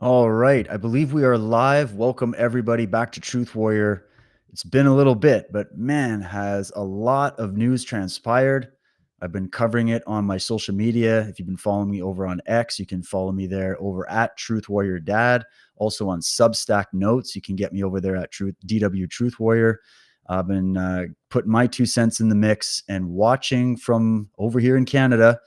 All right. I believe we are live. Welcome everybody back to Truth Warrior. It's been a little bit, but man, has a lot of news transpired. I've been covering it on my social media. If you've been following me over on X, you can follow me there over at Truth Warrior Dad. Also on Substack Notes, you can get me over there at DW Truth Warrior. I've been putting my 2 cents in the mix and watching from over here in Canada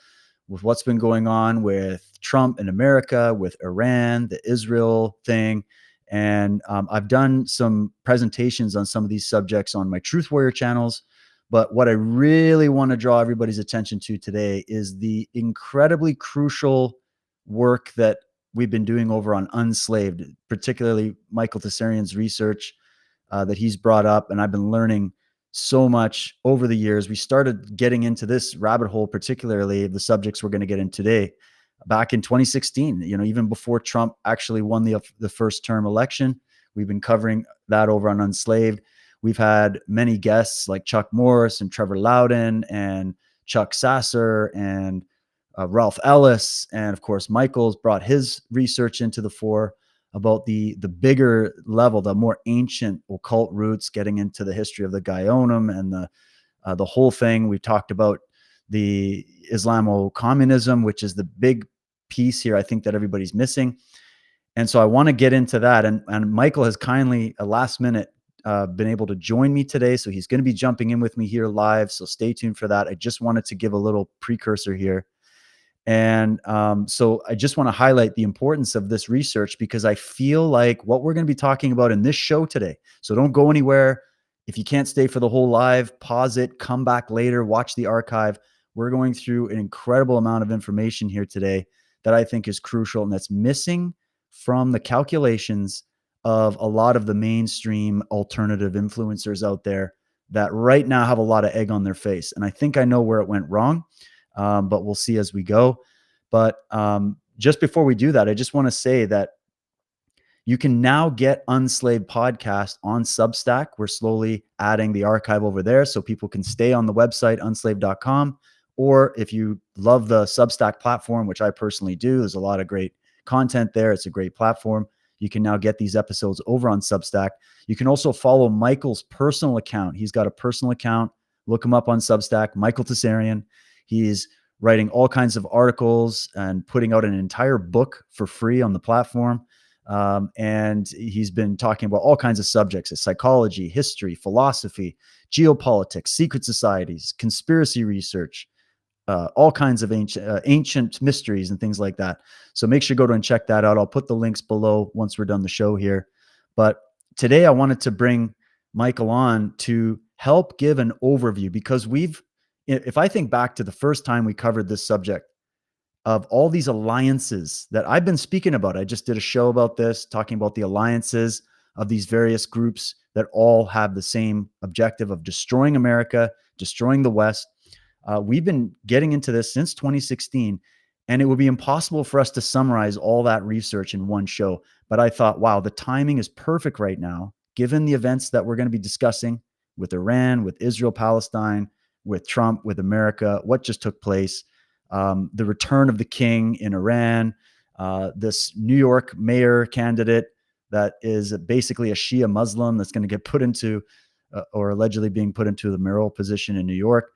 with what's been going on with Trump in America, with Iran, the Israel thing. And I've done some presentations on some of these subjects on my Truth Warrior channels. But what I really want to draw everybody's attention to today is the incredibly crucial work that we've been doing over on Unslaved, particularly Michael Tsarion's research that he's brought up. And I've been learning so much over the years. We started getting into this rabbit hole, particularly the subjects we're going to get in today, back in 2016, even before Trump actually won the first term election. We've been covering that over on Unslaved. We've had many guests like Chuck Morris and Trevor Loudon and Chuck Sasser and Ralph Ellis. And of course, Michael's brought his research into the fore about the bigger level, the more ancient occult roots, getting into the history of the Guyonum and the whole thing. We talked about the Islamo-communism, which is the big piece here, I think, that everybody's missing. And so I want to get into that. And Michael has kindly, last minute, been able to join me today. So he's going to be jumping in with me here live. So stay tuned for that. I just wanted to give a little precursor here. And so I just want to highlight the importance of this research, because I feel like what we're going to be talking about in this show today. So don't go anywhere. If you can't stay for the whole live, pause it, come back later, watch the archive. We're going through an incredible amount of information here today that I think is crucial and that's missing from the calculations of a lot of the mainstream alternative influencers out there that right now have a lot of egg on their face. And I think I know where it went wrong. But we'll see as we go. But just before we do that, I just want to say that you can now get Unslaved podcast on Substack. We're slowly adding the archive over there so people can stay on the website, unslaved.com. Or if you love the Substack platform, which I personally do, there's a lot of great content there. It's a great platform. You can now get these episodes over on Substack. You can also follow Michael's personal account. He's got a personal account. Look him up on Substack, Michael Tsarion. He's writing all kinds of articles and putting out an entire book for free on the platform. And he's been talking about all kinds of subjects: psychology, history, philosophy, geopolitics, secret societies, conspiracy research, all kinds of ancient mysteries and things like that. So make sure you go to and check that out. I'll put the links below once we're done the show here. But today I wanted to bring Michael on to help give an overview, because if I think back to the first time we covered this subject of all these alliances that I've been speaking about, I just did a show about this, talking about the alliances of these various groups that all have the same objective of destroying America, destroying the West. We've been getting into this since 2016, and it would be impossible for us to summarize all that research in one show. But I thought, wow, the timing is perfect right now, given the events that we're going to be discussing with Iran, with Israel, Palestine, with Trump, with America, what just took place, the return of the king in Iran, this New York mayor candidate that is basically a Shia Muslim that's going to get put into, or allegedly being put into the mayoral position in New York,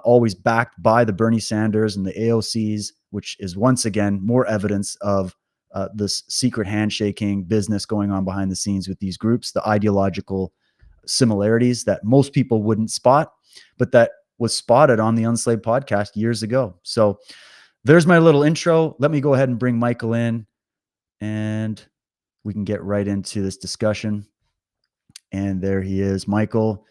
always backed by the Bernie Sanders and the AOCs, which is once again more evidence of this secret handshaking business going on behind the scenes with these groups, the ideological similarities that most people wouldn't spot, but that was spotted on the Unslaved podcast years ago. So there's my little intro. Let me go ahead and bring Michael in, and we can get right into this discussion. And there he is. Michael,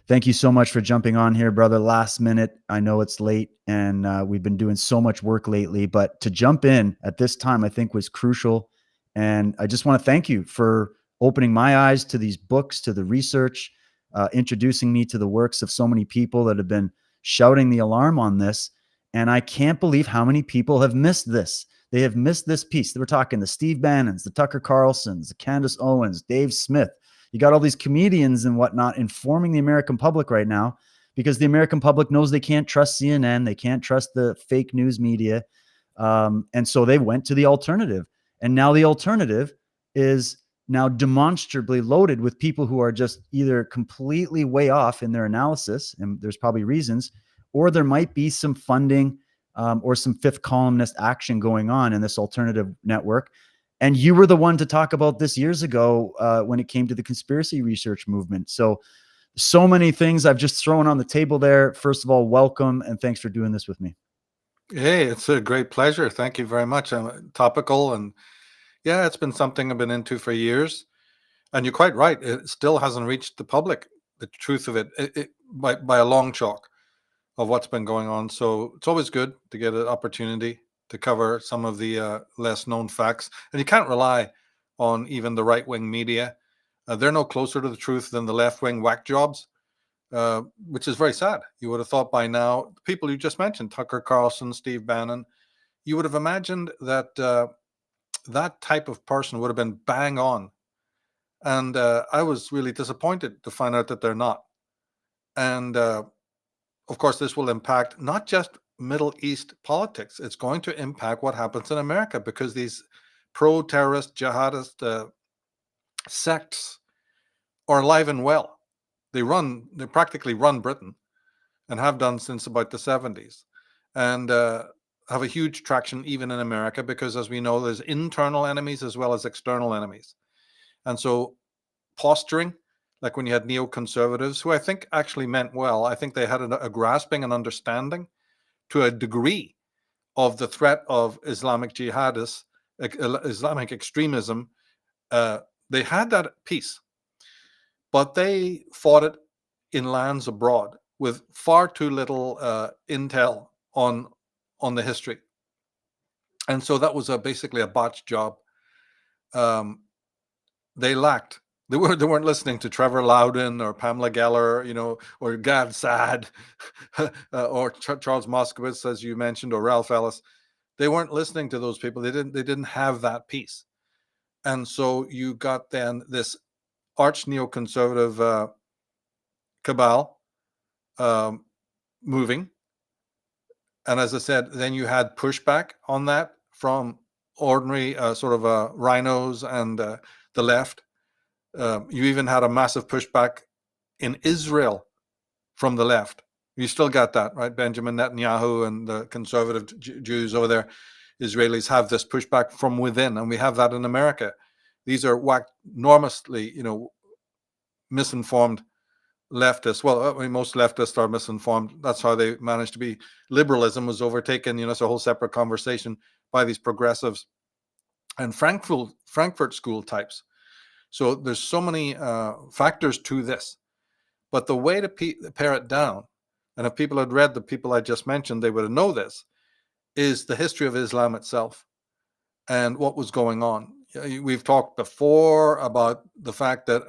thank you so much for jumping on here, brother. Last minute. I know it's late, and we've been doing so much work lately, but to jump in at this time, I think was crucial. And I just want to thank you for opening my eyes to these books, to the research, introducing me to the works of so many people that have been shouting the alarm on this. And I can't believe how many people have missed this. They have missed this piece. We're talking the Steve Bannons, the Tucker Carlsons, the Candace Owens, Dave Smith. You got all these comedians and whatnot informing the American public right now, because the American public knows they can't trust CNN. They can't trust the fake news media. And so they went to the alternative. And now the alternative is now demonstrably loaded with people who are just either completely way off in their analysis, and there's probably reasons, or there might be some funding or some fifth columnist action going on in this alternative network. And you were the one to talk about this years ago when it came to the conspiracy research movement. So many things I've just thrown on the table there. First of all, welcome, and thanks for doing this with me. Hey, it's a great pleasure. Thank you very much. I'm topical, and yeah, it's been something I've been into for years. And you're quite right. It still hasn't reached the public, the truth of it by a long chalk of what's been going on. So it's always good to get an opportunity to cover some of the less known facts. And you can't rely on even the right-wing media. They're no closer to the truth than the left-wing whack jobs, which is very sad. You would have thought by now, the people you just mentioned, Tucker Carlson, Steve Bannon, you would have imagined that that type of person would have been bang on. And I was really disappointed to find out that they're not. And of course, this will impact not just Middle East politics. It's going to impact what happens in America, because these pro-terrorist jihadist sects are alive and well. They practically run Britain, and have done since about the 70s, and have a huge traction even in America, because, as we know, there's internal enemies as well as external enemies. And so posturing, like when you had neoconservatives, who I think actually meant well, I think they had a grasping and understanding to a degree of the threat of Islamic jihadists, Islamic extremism. They had that peace, but they fought it in lands abroad with far too little intel on the history. And so that was basically a botched job. They weren't listening to Trevor Loudon or Pamela Geller, or Gad Saad, or Charles Moskowitz, as you mentioned, or Ralph Ellis. They weren't listening to those people. They didn't have that peace. And so you got then this arch neoconservative cabal moving. And as I said, then you had pushback on that from ordinary rhinos and the left. You even had a massive pushback in Israel from the left. You still got that, right? Benjamin Netanyahu and the conservative Jews over there, Israelis, have this pushback from within, and we have that in America. These are enormously, misinformed leftists. Well, I mean, most leftists are misinformed. That's how they managed to be. Liberalism was overtaken, it's a whole separate conversation, by these progressives and Frankfurt School types. So there's so many factors to this. But the way to pare it down, and if people had read the people I just mentioned, they would know this, is the history of Islam itself and what was going on. We've talked before about the fact that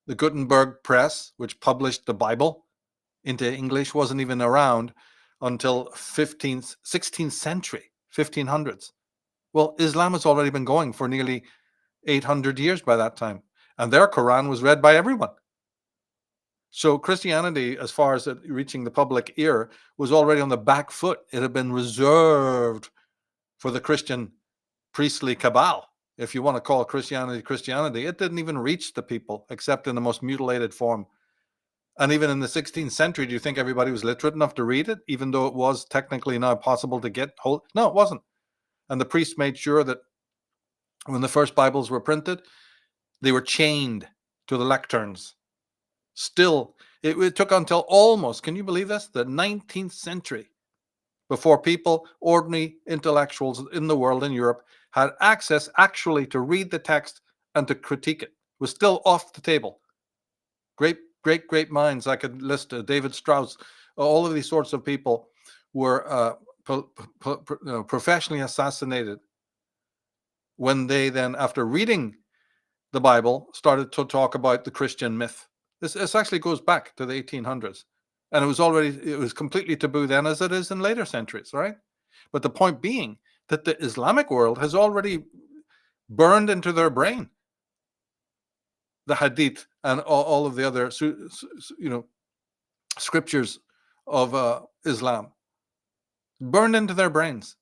the Gutenberg press, which published the Bible into English, wasn't even around until 16th century, 1500s. Well, Islam has already been going for nearly 800 years by that time, and their Quran was read by everyone. So Christianity, as far as it reaching the public ear, was already on the back foot. It had been reserved for the Christian priestly cabal. If you want to call Christianity, it didn't even reach the people except in the most mutilated form. And even in the 16th century, do you think everybody was literate enough to read it, even though it was technically now possible to get hold? No, it wasn't. And the priests made sure that when the first Bibles were printed, they were chained to the lecterns. Still, it took until almost, can you believe this, the 19th century before people, ordinary intellectuals in the world, in Europe, had access actually to read the text and to critique it. It was still off the table. Great minds. I could list David Strauss. All of these sorts of people were professionally assassinated when they then, after reading the Bible, started to talk about the Christian myth. This actually goes back to the 1800s. And it was completely taboo then, as it is in later centuries, right? But the point being that the Islamic world has already burned into their brain the Hadith and all of the other, scriptures of Islam. Burned into their brains.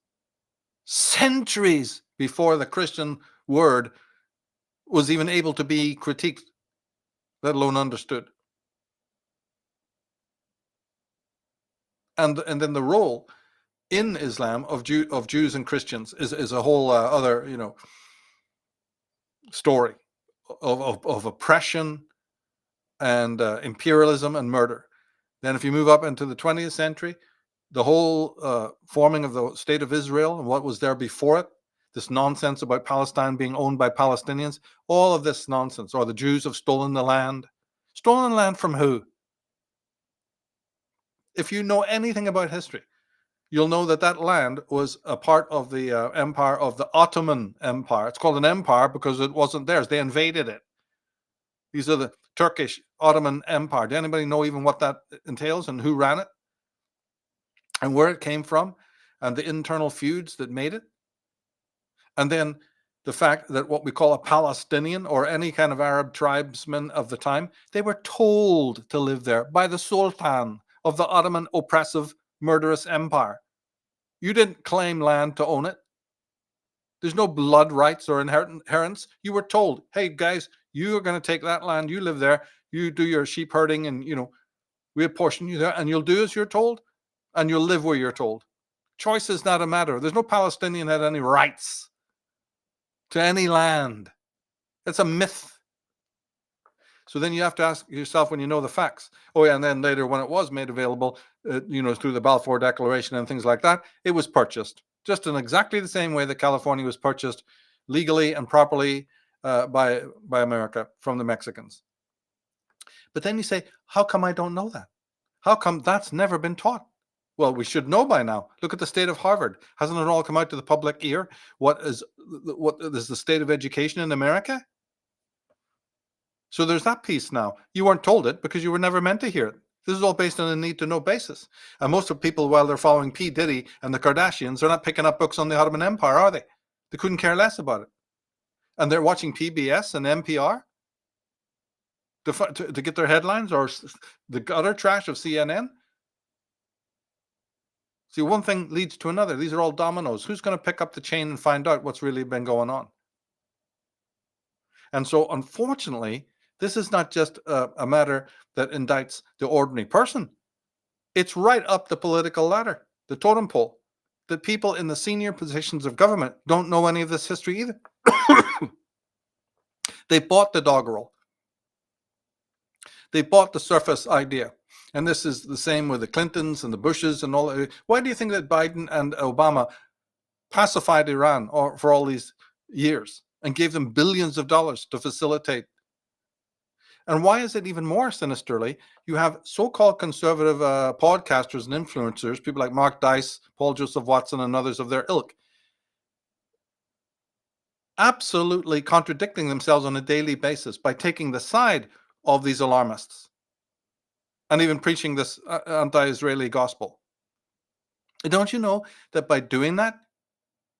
Centuries before the Christian word was even able to be critiqued, let alone understood. And then the role in Islam of Jews and Christians is a whole other story of oppression and imperialism and murder. Then if you move up into the 20th century, the whole forming of the state of Israel and what was there before it, this nonsense about Palestine being owned by Palestinians, all of this nonsense, or the Jews have stolen the land. Stolen land from who? If you know anything about history, you'll know that that land was a part of the empire of the Ottoman Empire. It's called an empire because it wasn't theirs. They invaded it. These are the Turkish Ottoman Empire. Does anybody know even what that entails and who ran it and where it came from and the internal feuds that made it? And then the fact that what we call a Palestinian or any kind of Arab tribesman of the time, they were told to live there by the Sultan of the Ottoman oppressive, murderous empire. You didn't claim land to own it. There's no blood rights or inheritance. You were told, hey, guys, you are going to take that land. You live there. You do your sheep herding and, we apportion you there and you'll do as you're told and you'll live where you're told. Choice is not a matter. There's no Palestinian had any rights to any land. It's a myth. So then you have to ask yourself when you know the facts. Oh, yeah, and then later when it was made available, through the Balfour Declaration and things like that, it was purchased just in exactly the same way that California was purchased legally and properly by America from the Mexicans. But then you say, how come I don't know that? How come that's never been taught? Well, we should know by now. Look at the state of Harvard. Hasn't it all come out to the public ear? What is the state of education in America? So there's that piece now. You weren't told it because you were never meant to hear it. This is all based on a need-to-know basis. And most of people, while they're following P. Diddy and the Kardashians, they're not picking up books on the Ottoman Empire, are they? They couldn't care less about it. And they're watching PBS and NPR to get their headlines, or the gutter trash of CNN. See, one thing leads to another. These are all dominoes. Who's going to pick up the chain and find out what's really been going on? And so, unfortunately, this is not just a matter that indicts the ordinary person. It's right up the political ladder, the totem pole. The people in the senior positions of government don't know any of this history either. They bought the doggerel. They bought the surface idea. And this is the same with the Clintons and the Bushes and all. Why do you think that Biden and Obama pacified Iran for all these years and gave them billions of dollars to facilitate? And why is it even more sinisterly? You have so-called conservative podcasters and influencers, people like Mark Dice, Paul Joseph Watson, and others of their ilk, absolutely contradicting themselves on a daily basis by taking the side of these alarmists and even preaching this anti-Israeli gospel. Don't you know that by doing that,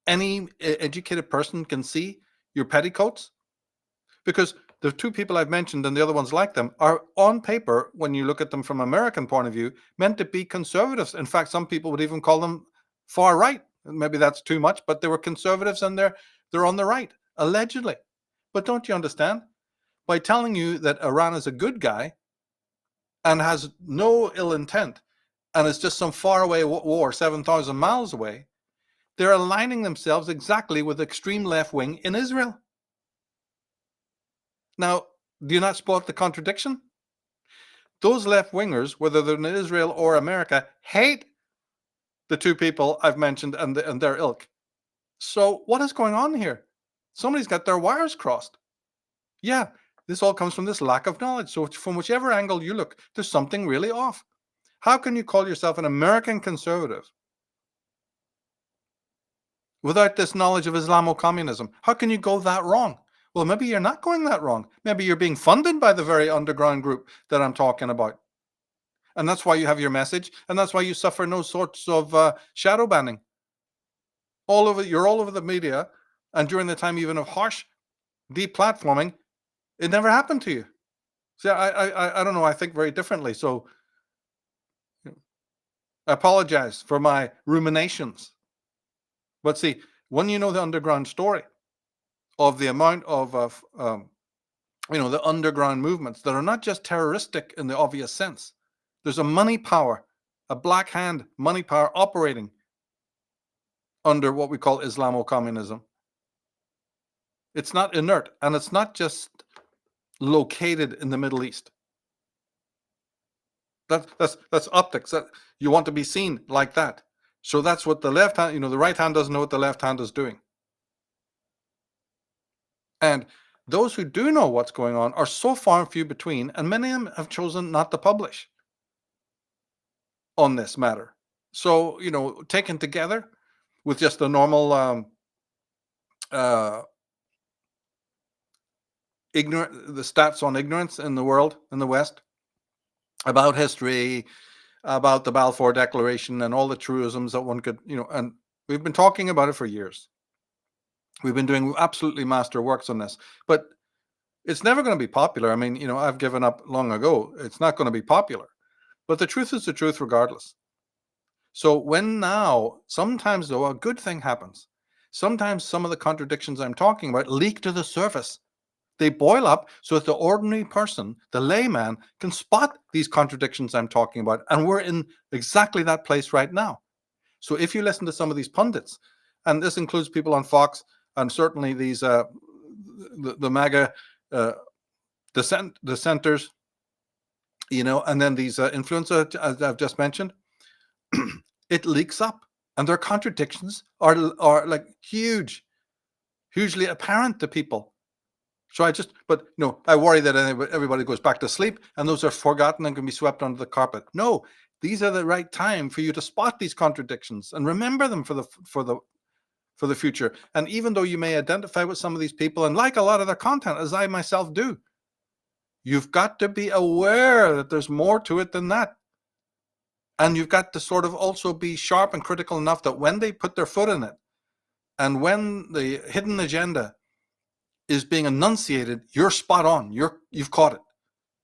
any educated person can see your petticoats? Because the two people I've mentioned and the other ones like them are on paper, when you look at them from an American point of view, meant to be conservatives. In fact, some people would even call them far right. Maybe that's too much, but they were conservatives and they're on the right, allegedly. But don't you understand? By telling you that Iran is a good guy and has no ill intent and is just some faraway war 7,000 miles away, they're aligning themselves exactly with the extreme left wing in Israel. Now, do you not spot the contradiction? Those left-wingers, whether they're in Israel or America, hate the two people I've mentioned and their ilk. So what is going on here? Somebody's got their wires crossed. Yeah, this all comes from this lack of knowledge. So from whichever angle you look, there's something really off. How can you call yourself an American conservative without this knowledge of Islamo-communism? How can you go that wrong? Well, maybe you're not going that wrong. Maybe you're being funded by the very underground group that I'm talking about. And that's why you have your message. And that's why you suffer no sorts of shadow banning. You're all over the media. And during the time even of harsh deplatforming, it never happened to you. See, I don't know. I think very differently. So I apologize for my ruminations. But see, when you know the underground story of the amount of the underground movements that are not just terroristic in the obvious sense. There's a money power, a black hand money power operating under what we call Islamo-communism. It's not inert, and it's not just located in the Middle East. That's optics. That you want to be seen like that. So that's what the left hand, the right hand doesn't know what the left hand is doing. And those who do know what's going on are so far and few between, and many of them have chosen not to publish on this matter. So, taken together with just the normal the stats on ignorance in the world, in the West, about history, about the Balfour Declaration and all the truisms that one could, and we've been talking about it for years. We've been doing absolutely master works on this, but it's never going to be popular. I mean, I've given up long ago. It's not going to be popular, but the truth is the truth regardless. So when now, sometimes though, a good thing happens. Sometimes some of the contradictions I'm talking about leak to the surface. They boil up so that the ordinary person, the layman, can spot these contradictions I'm talking about. And we're in exactly that place right now. So if you listen to some of these pundits, and this includes people on Fox, and certainly these the MAGA dissenters, and then these influencers, as I've just mentioned, it leaks up, and their contradictions are like hugely apparent to people. So I worry that everybody goes back to sleep, and those are forgotten and can be swept under the carpet. No, these are the right time for you to spot these contradictions and remember them for the future. And even though you may identify with some of these people and like a lot of their content, as I myself do, you've got to be aware that there's more to it than that. And you've got to sort of also be sharp and critical enough that when they put their foot in it, and when the hidden agenda is being enunciated, you're spot on. You've caught it,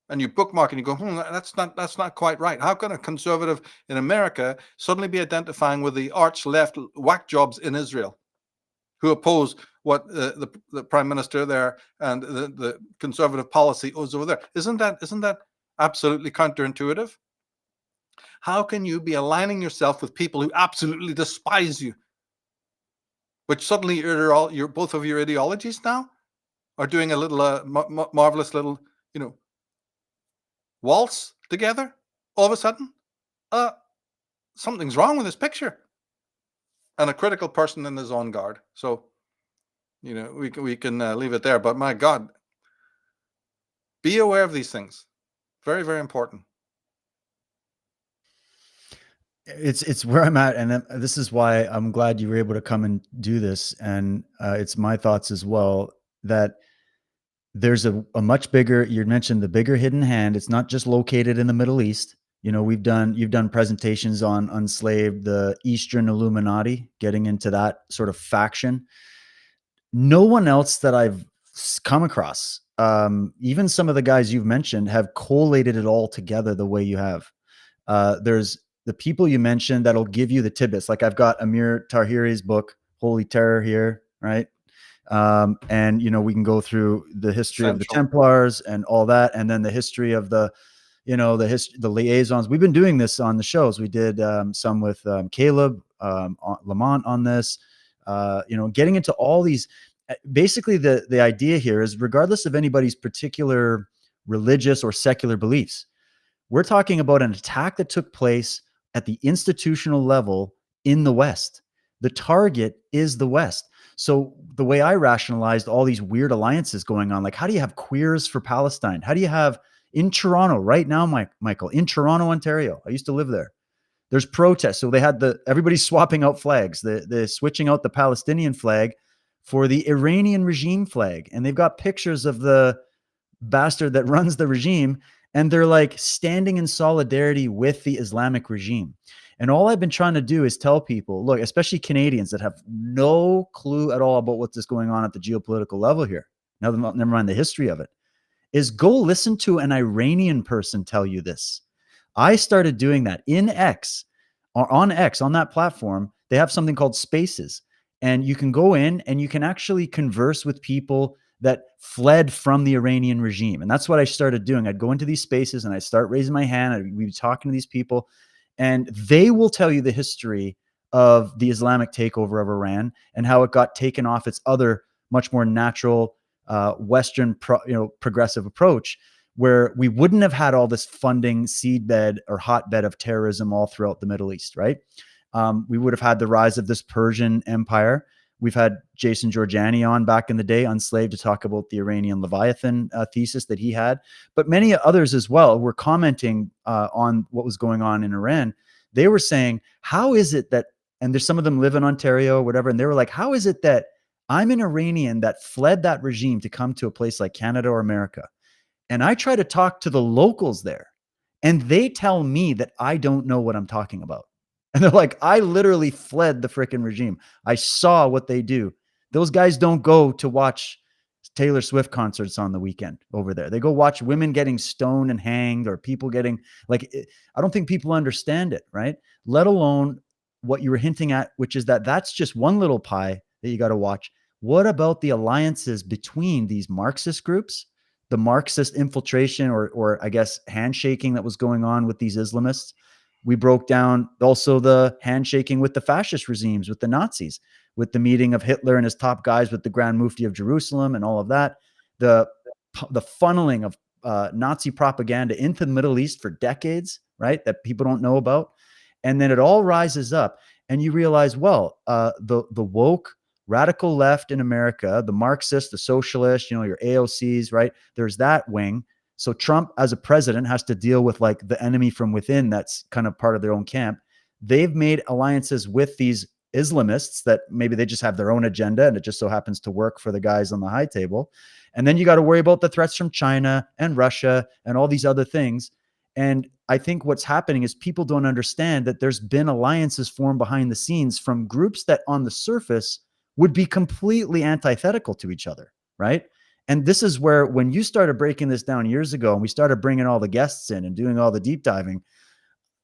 and you bookmark and you go, that's not quite right. How can a conservative in America suddenly be identifying with the arch left whack jobs in Israel, who oppose what the prime minister there and the conservative policy is over there? Isn't that absolutely counterintuitive? How can you be aligning yourself with people who absolutely despise you, which suddenly you're both of your ideologies now are doing a little marvelous little waltz together all of a sudden? Something's wrong with this picture. And a critical person in his own guard. So we can leave it there, but my God, be aware of these things. Very, very important. It's where I'm at, and this is why I'm glad you were able to come and do this. And it's my thoughts as well that there's a much bigger. You mentioned the bigger hidden hand. It's not just located in the Middle East. You've done presentations on Unslaved, the Eastern Illuminati, getting into that sort of faction. No one else that I've come across, even some of the guys you've mentioned, have collated it all together the way you have. There's the people you mentioned that'll give you the tidbits. Like I've got Amir Tahiri's book, Holy Terror, here, right? And we can go through the history of the Templars and all that, and then the history of the liaisons. We've been doing this on the shows. We did some with Caleb Lamont on this. Getting into all these. Basically, the idea here is, regardless of anybody's particular religious or secular beliefs, we're talking about an attack that took place at the institutional level in the West. The target is the West. So the way I rationalized all these weird alliances going on, like how do you have queers for Palestine? How do you have in Toronto right now, Michael, in Toronto, Ontario? I used to live there. There's protests. So they had everybody's swapping out flags. They're switching out the Palestinian flag for the Iranian regime flag. And they've got pictures of the bastard that runs the regime. And they're like standing in solidarity with the Islamic regime. And all I've been trying to do is tell people, look, especially Canadians that have no clue at all about what's going on at the geopolitical level here, never mind the history of it, is go listen to an Iranian person tell you this. I started doing that in X, or on X, on that platform. They have something called Spaces. And you can go in and you can actually converse with people that fled from the Iranian regime. And that's what I started doing. I'd go into these spaces and I'd start raising my hand. We'd be talking to these people, and they will tell you the history of the Islamic takeover of Iran and how it got taken off its other much more natural Western progressive approach, where we wouldn't have had all this funding seedbed or hotbed of terrorism all throughout the Middle East, right? We would have had the rise of this Persian empire. We've had Jason Georgiani on back in the day, Unslaved, to talk about the Iranian Leviathan thesis that he had. But many others as well were commenting on what was going on in Iran. They were saying, how is it that, and there's some of them live in Ontario or whatever, and they were like, how is it that I'm an Iranian that fled that regime to come to a place like Canada or America? And I try to talk to the locals there, and they tell me that I don't know what I'm talking about. And they're like, I literally fled the freaking regime. I saw what they do. Those guys don't go to watch Taylor Swift concerts on the weekend over there. They go watch women getting stoned and hanged, or people getting I don't think people understand it, right? Let alone what you were hinting at, which is that that's just one little pie that you got to watch. What about the alliances between these Marxist groups, the Marxist infiltration or I guess handshaking that was going on with these Islamists? We broke down also the handshaking with the fascist regimes, with the Nazis, with the meeting of Hitler and his top guys with the Grand Mufti of Jerusalem and all of that. The funneling of Nazi propaganda into the Middle East for decades, right? That people don't know about. And then it all rises up and you realize, well, the woke radical left in America, the Marxist, the socialist, your AOCs, right? There's that wing. So Trump as a president has to deal with like the enemy from within that's kind of part of their own camp. They've made alliances with these Islamists that maybe they just have their own agenda and it just so happens to work for the guys on the high table. And then you got to worry about the threats from China and Russia and all these other things. And I think what's happening is people don't understand that there's been alliances formed behind the scenes from groups that on the surface would be completely antithetical to each other, right? And this is where, when you started breaking this down years ago and we started bringing all the guests in and doing all the deep diving,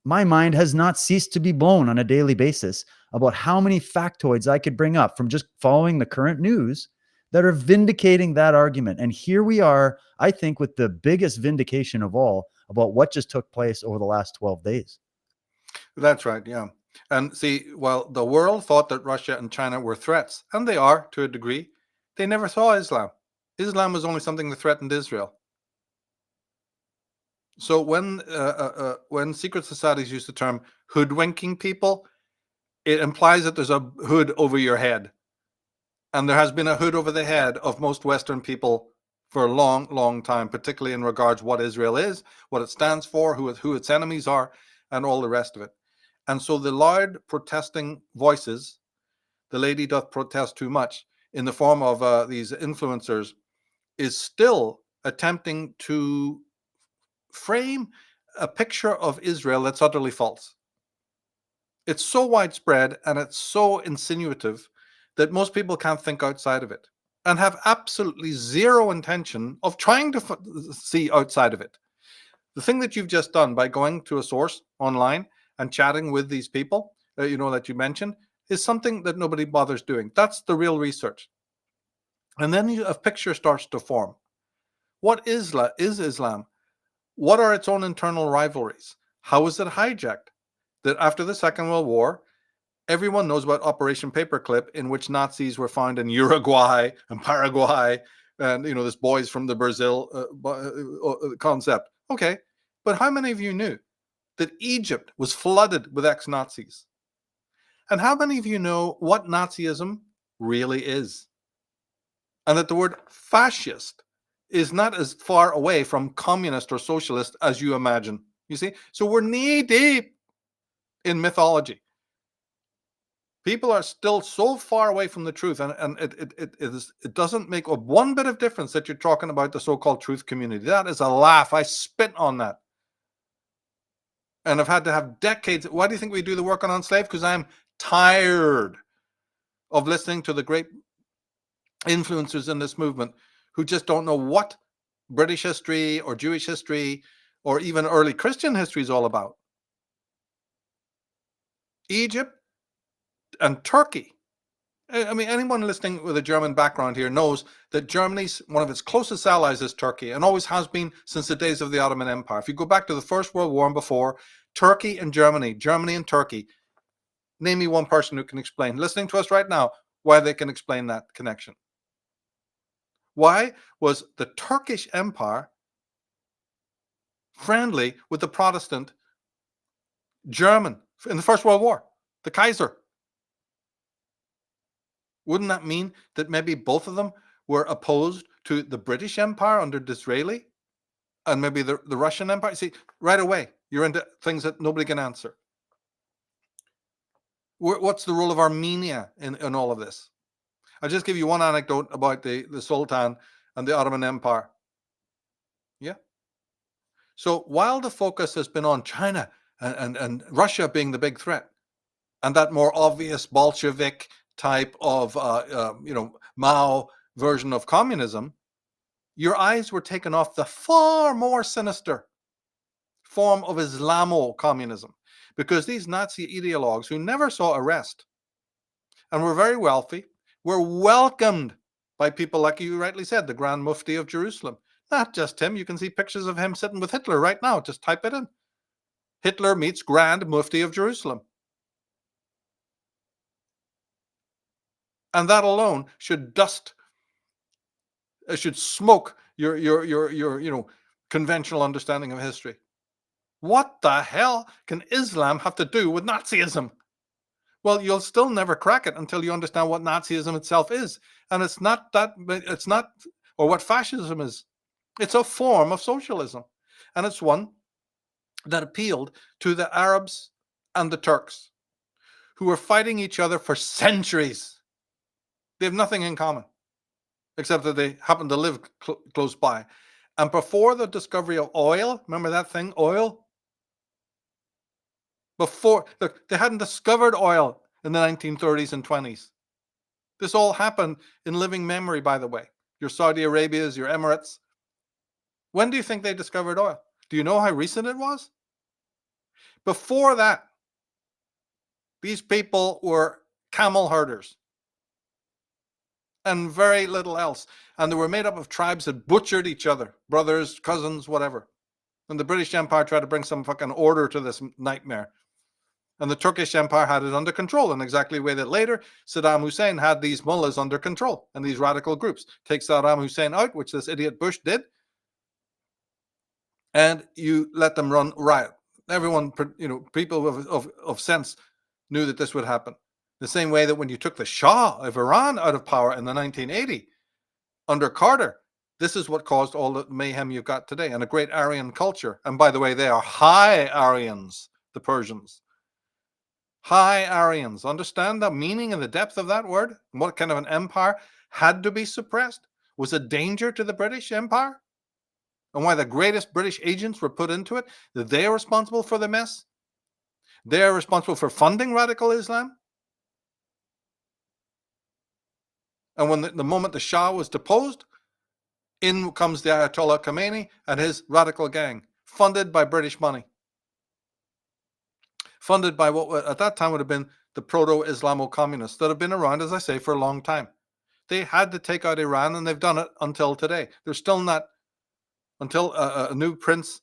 my mind has not ceased to be blown on a daily basis about how many factoids I could bring up from just following the current news that are vindicating that argument. And here we are, I think, with the biggest vindication of all about what just took place over the last 12 days. That's right. Yeah. And see, while the world thought that Russia and China were threats, and they are to a degree, they never saw Islam. Islam was only something that threatened Israel. So when secret societies use the term hoodwinking people, it implies that there's a hood over your head. And there has been a hood over the head of most Western people for a long, long time, particularly in regards what Israel is, what it stands for, who its enemies are, and all the rest of it. And so the loud protesting voices, the lady doth protest too much, in the form of these influencers, is still attempting to frame a picture of Israel that's utterly false. It's so widespread and it's so insinuative that most people can't think outside of it and have absolutely zero intention of trying to see outside of it. The thing that you've just done by going to a source online and chatting with these people, that you mentioned, is something that nobody bothers doing. That's the real research. And then a picture starts to form. What is Islam? What are its own internal rivalries? How is it hijacked? That after the Second World War, everyone knows about Operation Paperclip, in which Nazis were found in Uruguay and Paraguay, and this boys from the Brazil concept. Okay, but how many of you knew that Egypt was flooded with ex-Nazis? And how many of you know what Nazism really is? And that the word fascist is not as far away from communist or socialist as you imagine. You see? So we're knee deep in mythology. People are still so far away from the truth, and it doesn't make one bit of difference that you're talking about the so-called truth community. That is a laugh. I spit on that. And I've had to have decades. Why do you think we do the work on Enslaved? Because I'm tired of listening to the great influencers in this movement who just don't know what British history or Jewish history or even early Christian history is all about. Egypt and Turkey I mean, anyone listening with a German background here knows that Germany's one of its closest allies is Turkey, and always has been since the days of the Ottoman Empire. If you go back to the First World War and before, Turkey and Germany and Turkey, name me one person who can explain, listening to us right now, why they can explain that connection. Why was the Turkish Empire friendly with the Protestant German in the First World War, the Kaiser? Wouldn't that mean that maybe both of them were opposed to the British Empire under Disraeli and maybe the Russian Empire? See, right away, you're into things that nobody can answer. What's the role of Armenia in all of this? I'll just give you one anecdote about the Sultan and the Ottoman Empire. Yeah. So while the focus has been on China and Russia being the big threat, and that more obvious Bolshevik type of, Mao version of communism, your eyes were taken off the far more sinister form of Islamo-communism, because these Nazi ideologues who never saw arrest and were very wealthy were welcomed by people like you rightly said, the Grand Mufti of Jerusalem. Not just him. You can see pictures of him sitting with Hitler right now. Just type it in. Hitler meets Grand Mufti of Jerusalem. And that alone should smoke your conventional understanding of history. What the hell can Islam have to do with Nazism? Well, you'll still never crack it until you understand what Nazism itself is. And it's not, or what fascism is. It's a form of socialism. And it's one that appealed to the Arabs and the Turks, who were fighting each other for centuries. They have nothing in common, except that they happen to live close by. And before the discovery of oil, remember that thing, oil? Look, they hadn't discovered oil in the 1930s and 20s. This all happened in living memory, by the way. Your Saudi Arabias, your Emirates. When do you think they discovered oil? Do you know how recent it was? Before that, these people were camel herders and very little else. And they were made up of tribes that butchered each other, brothers, cousins, whatever. And the British Empire tried to bring some fucking order to this nightmare. And the Turkish Empire had it under control in exactly the way that later Saddam Hussein had these mullahs under control and these radical groups. Take Saddam Hussein out, which this idiot Bush did, and you let them run riot. Everyone, people of sense knew that this would happen. The same way that when you took the Shah of Iran out of power in the 1980 under Carter, this is what caused all the mayhem you've got today, and a great Aryan culture. And by the way, they are high Aryans, the Persians. High Aryans. Understand the meaning and the depth of that word? And what kind of an empire had to be suppressed? Was a danger to the British Empire? And why the greatest British agents were put into it? That they are responsible for the mess? They are responsible for funding radical Islam? And when the moment the Shah was deposed, in comes the Ayatollah Khomeini and his radical gang, funded by British money. Funded by what at that time would have been the proto-Islamo-communists that have been around, as I say, for a long time. They had to take out Iran, and they've done it until today. They're still not, until a new prince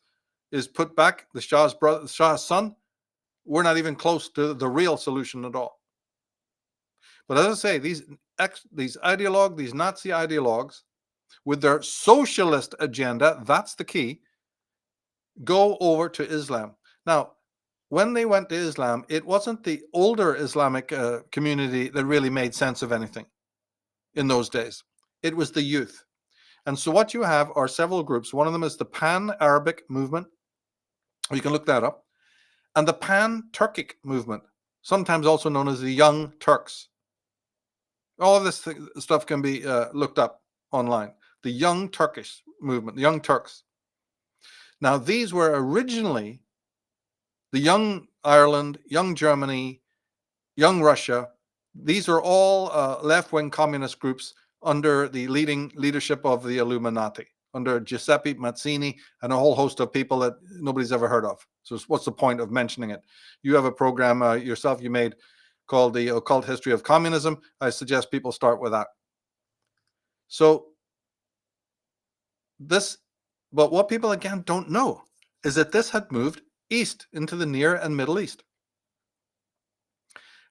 is put back, the Shah's brother, the Shah's son, we're not even close to the real solution at all. But as I say, these ideologues, these Nazi ideologues, with their socialist agenda, that's the key, go over to Islam. Now, when they went to Islam, it wasn't the older Islamic community that really made sense of anything in those days. It was the youth. And so what you have are several groups. One of them is the Pan-Arabic movement. You can look that up. And the Pan-Turkic movement, sometimes also known as the Young Turks. All of this stuff can be looked up online. The Young Turkish movement, the Young Turks. Now, these were originally the Young Ireland, Young Germany, Young Russia. These are all left-wing communist groups under the leadership of the Illuminati, under Giuseppe Mazzini and a whole host of people that nobody's ever heard of. So what's the point of mentioning it? You have a program yourself you made called The Occult History of Communism. I suggest people start with that. So but what people again don't know is that this had moved east into the Near and Middle East.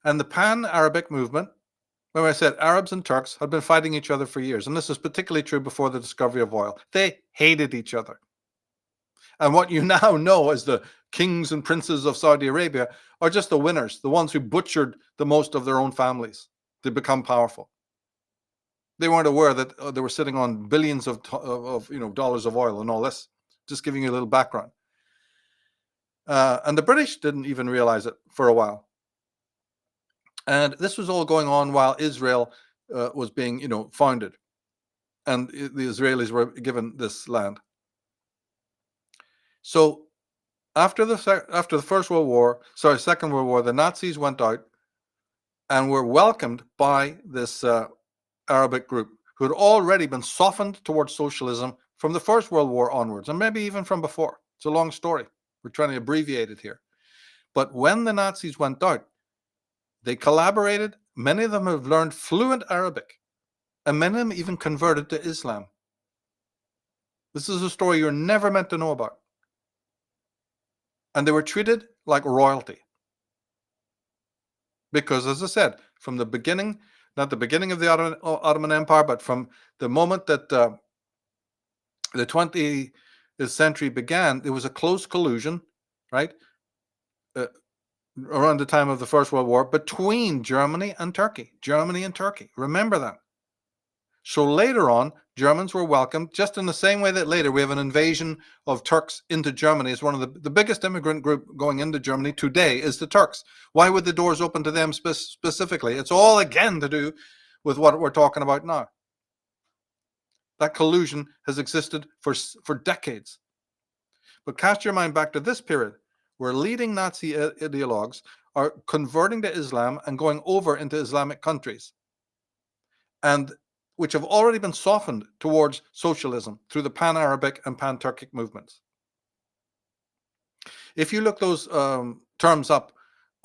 And the Pan-Arabic movement, remember I said Arabs and Turks had been fighting each other for years, and this is particularly true before the discovery of oil. They hated each other. And what you now know as the kings and princes of Saudi Arabia are just the winners, the ones who butchered the most of their own families to become powerful. They weren't aware that they were sitting on billions of dollars of oil and all this. Just giving you a little background. And the British didn't even realize it for a while. And this was all going on while Israel was being, founded, and the Israelis were given this land. So after the Second World War, the Nazis went out and were welcomed by this Arabic group who had already been softened towards socialism from the First World War onwards, and maybe even from before. It's a long story. We're trying to abbreviate it here. But when the Nazis went out, they collaborated. Many of them have learned fluent Arabic, and many of them even converted to Islam. This is a story you're never meant to know about. And they were treated like royalty. Because, as I said, from the beginning, not the beginning of the Ottoman Empire, but from the moment that the 20th century began, there was a close collusion, right, around the time of the First World War between Germany and Turkey. Remember that. So later on, Germans were welcomed, just in the same way that later we have an invasion of Turks into Germany. It's one of the biggest immigrant group going into Germany today is the Turks. Why would the doors open to them specifically? It's all again to do with what we're talking about now. That collusion has existed for decades. But cast your mind back to this period, where leading Nazi ideologues are converting to Islam and going over into Islamic countries, and which have already been softened towards socialism through the Pan-Arabic and Pan-Turkic movements. If you look those terms up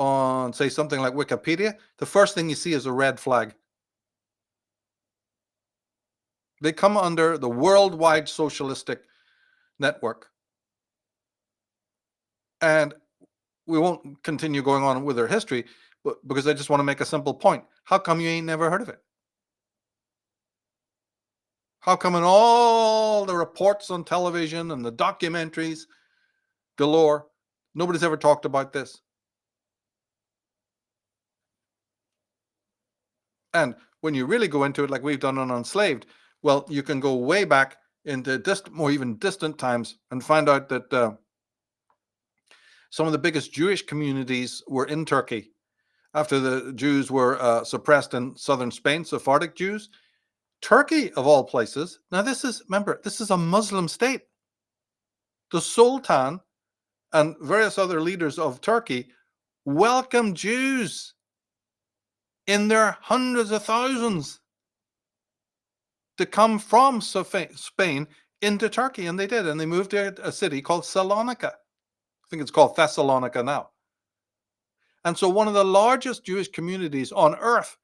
on, say, something like Wikipedia, the first thing you see is a red flag. They come under the worldwide socialistic network. And we won't continue going on with their history, but because I just want to make a simple point. How come you ain't never heard of it? How come in all the reports on television and the documentaries galore, nobody's ever talked about this? And when you really go into it, like we've done on Unslaved, well, you can go way back into more even distant times and find out that some of the biggest Jewish communities were in Turkey after the Jews were suppressed in southern Spain, Sephardic Jews. Turkey, of all places, now this is a Muslim state. The Sultan and various other leaders of Turkey welcomed Jews in their hundreds of thousands to come from Spain into Turkey, and they did, and they moved to a city called Salonika. I think it's called Thessalonica now. And so one of the largest Jewish communities on earth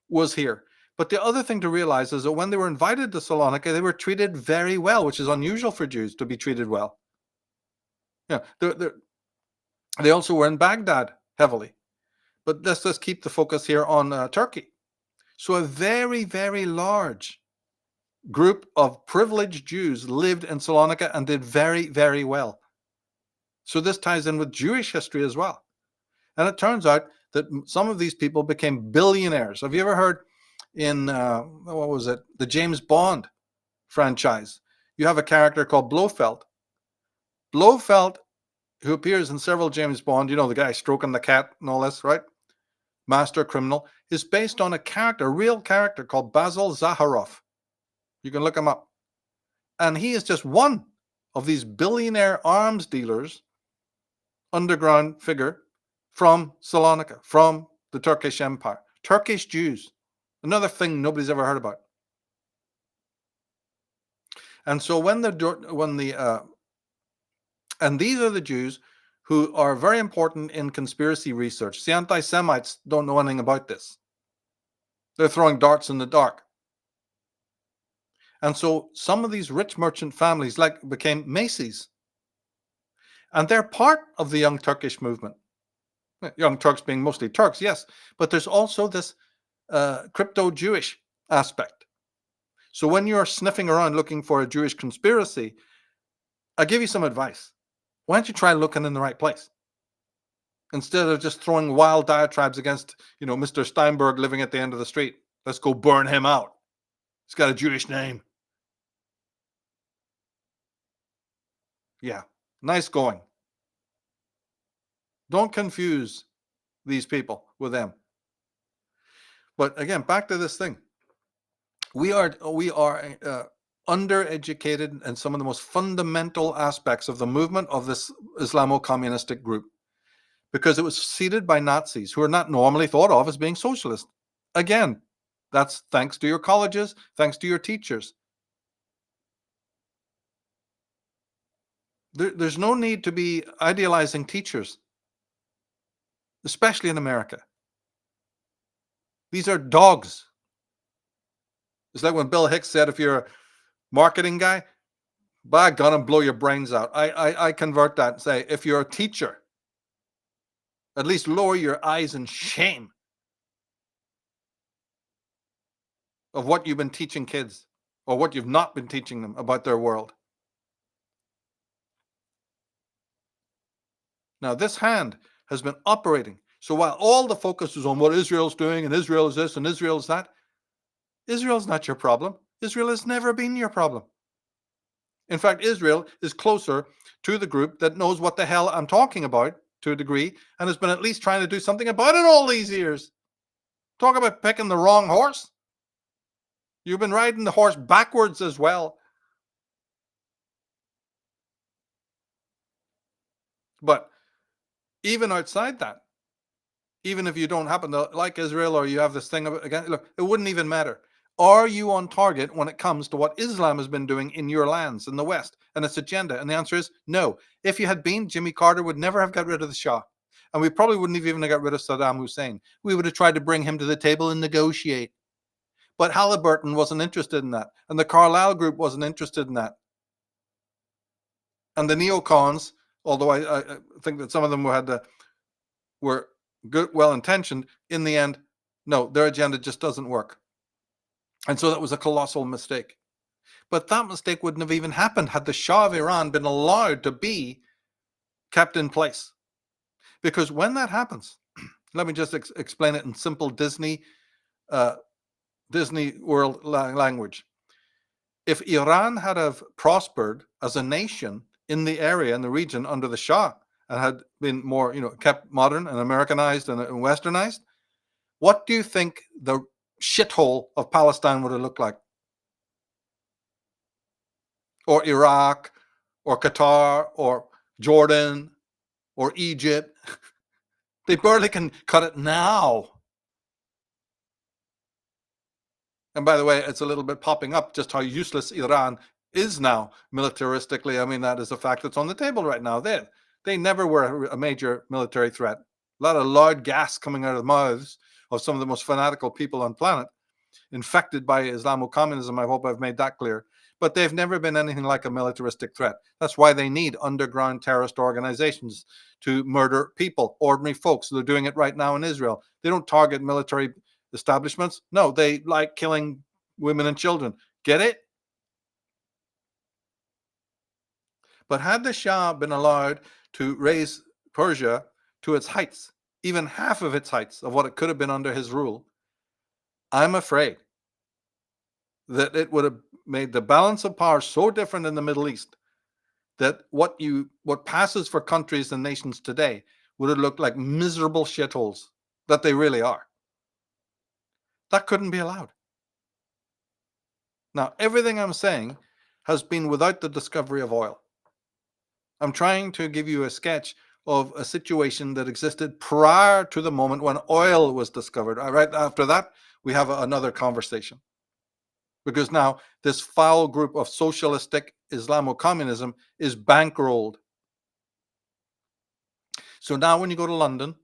was here. But the other thing to realize is that when they were invited to Salonika, they were treated very well, which is unusual for Jews to be treated well. Yeah, they also were in Baghdad heavily. But let's just keep the focus here on Turkey. So a very, very large group of privileged Jews lived in Salonika and did very, very well. So this ties in with Jewish history as well. And it turns out that some of these people became billionaires. Have you ever heard in, the James Bond franchise? You have a character called Blofeld. Blofeld, who appears in several James Bond, the guy stroking the cat and all this, right? Master criminal, is based on a real character called Basil Zaharoff. You can look him up. And he is just one of these billionaire arms dealers, underground figure from Salonika, from the Turkish Empire. Turkish Jews, another thing nobody's ever heard about. And so and these are the Jews who are very important in conspiracy research. The anti-Semites don't know anything about this. They're throwing darts in the dark. And so some of these rich merchant families became Macy's. And they're part of the Young Turkish movement. Young Turks being mostly Turks, yes. But there's also this crypto-Jewish aspect. So when you're sniffing around looking for a Jewish conspiracy, I'll give you some advice. Why don't you try looking in the right place? Instead of just throwing wild diatribes against, Mr. Steinberg living at the end of the street. Let's go burn him out. He's got a Jewish name. Yeah, nice going. Don't confuse these people with them. But again, back to this thing. We are undereducated in some of the most fundamental aspects of the movement of this Islamo-communistic group, because it was seeded by Nazis who are not normally thought of as being socialist. Again, that's thanks to your colleges, thanks to your teachers. There's no need to be idealizing teachers, especially in America. These are dogs. It's like when Bill Hicks said, if you're a marketing guy, by God, and blow your brains out. I convert that and say, if you're a teacher, at least lower your eyes in shame of what you've been teaching kids or what you've not been teaching them about their world. Now, this hand has been operating. So while all the focus is on what Israel's doing, and Israel is this, and Israel is that, Israel's not your problem. Israel has never been your problem. In fact, Israel is closer to the group that knows what the hell I'm talking about to a degree, and has been at least trying to do something about it all these years. Talk about picking the wrong horse. You've been riding the horse backwards as well. But even outside that, even if you don't happen to like Israel, or you have this thing again, look, it wouldn't even matter. Are you on target when it comes to what Islam has been doing in your lands, in the West, and its agenda? And the answer is no. If you had been, Jimmy Carter would never have got rid of the Shah. And we probably wouldn't have even got rid of Saddam Hussein. We would have tried to bring him to the table and negotiate. But Halliburton wasn't interested in that. And the Carlyle Group wasn't interested in that. And the neocons, although I think that some of them were good, well-intentioned, in the end, no, their agenda just doesn't work. And so that was a colossal mistake. But that mistake wouldn't have even happened had the Shah of Iran been allowed to be kept in place. Because when that happens, let me just explain it in simple Disney world language. If Iran had have prospered as a nation in the area, in the region under the Shah, and had been more, kept modern and Americanized and westernized, what do you think the shithole of Palestine would have looked like? Or Iraq, or Qatar, or Jordan, or Egypt? They barely can cut it now. And by the way, it's a little bit popping up just how useless Iran is now militaristically. I mean, that is a fact that's on the table right now. They never were a major military threat. A lot of loud gas coming out of the mouths of some of the most fanatical people on planet, infected by Islamo-communism. I hope I've made that clear. But they've never been anything like a militaristic threat. That's why they need underground terrorist organizations to murder people, ordinary folks. They're doing it right now in Israel. They don't target military establishments. No, they like killing women and children. Get it? But had the Shah been allowed to raise Persia to its heights, even half of its heights of what it could have been under his rule, I'm afraid that it would have made the balance of power so different in the Middle East that what passes for countries and nations today would have looked like miserable shitholes that they really are. That couldn't be allowed. Now, everything I'm saying has been without the discovery of oil. I'm trying to give you a sketch of a situation that existed prior to the moment when oil was discovered. Right after that, we have another conversation. Because now this foul group of socialistic Islamo-communism is bankrolled. So now when you go to London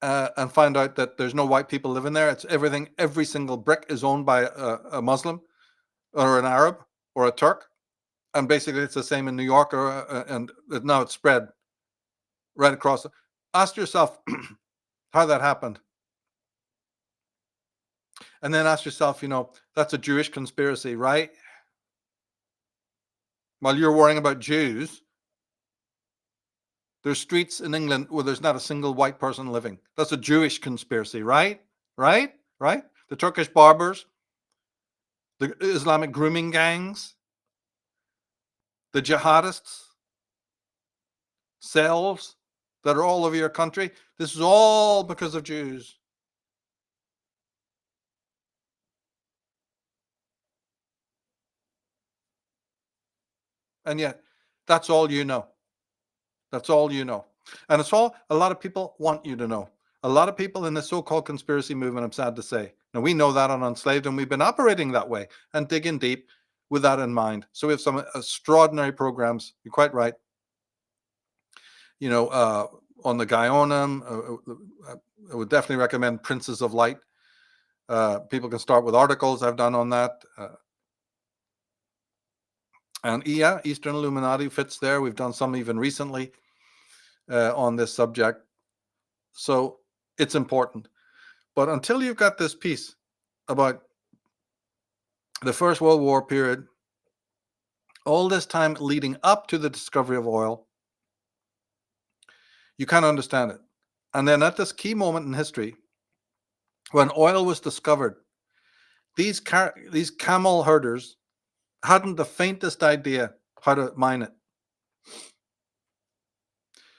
and find out that there's no white people living there, it's everything, every single brick is owned by a Muslim or an Arab or a Turk. And basically it's the same in New York, and now it's spread right across. Ask yourself how that happened. And then ask yourself, that's a Jewish conspiracy, right? While you're worrying about Jews, there's streets in England where there's not a single white person living. That's a Jewish conspiracy, right? Right? Right? The Turkish barbers, the Islamic grooming gangs, the jihadists, cells that are all over your country. This is all because of Jews. And yet, that's all you know. That's all you know. And it's all a lot of people want you to know. A lot of people in the so-called conspiracy movement, I'm sad to say. Now, we know that on Unslaved, and we've been operating that way and digging deep with that in mind. So we have some extraordinary programs. You're quite right. On the Guyonum, I would definitely recommend Princes of Light. People can start with articles I've done on that. And yeah, Eastern Illuminati fits there. We've done some even recently on this subject. So it's important. But until you've got this piece about the First World War period, all this time leading up to the discovery of oil, you can't understand it. And then at this key moment in history, when oil was discovered, these camel herders hadn't the faintest idea how to mine it.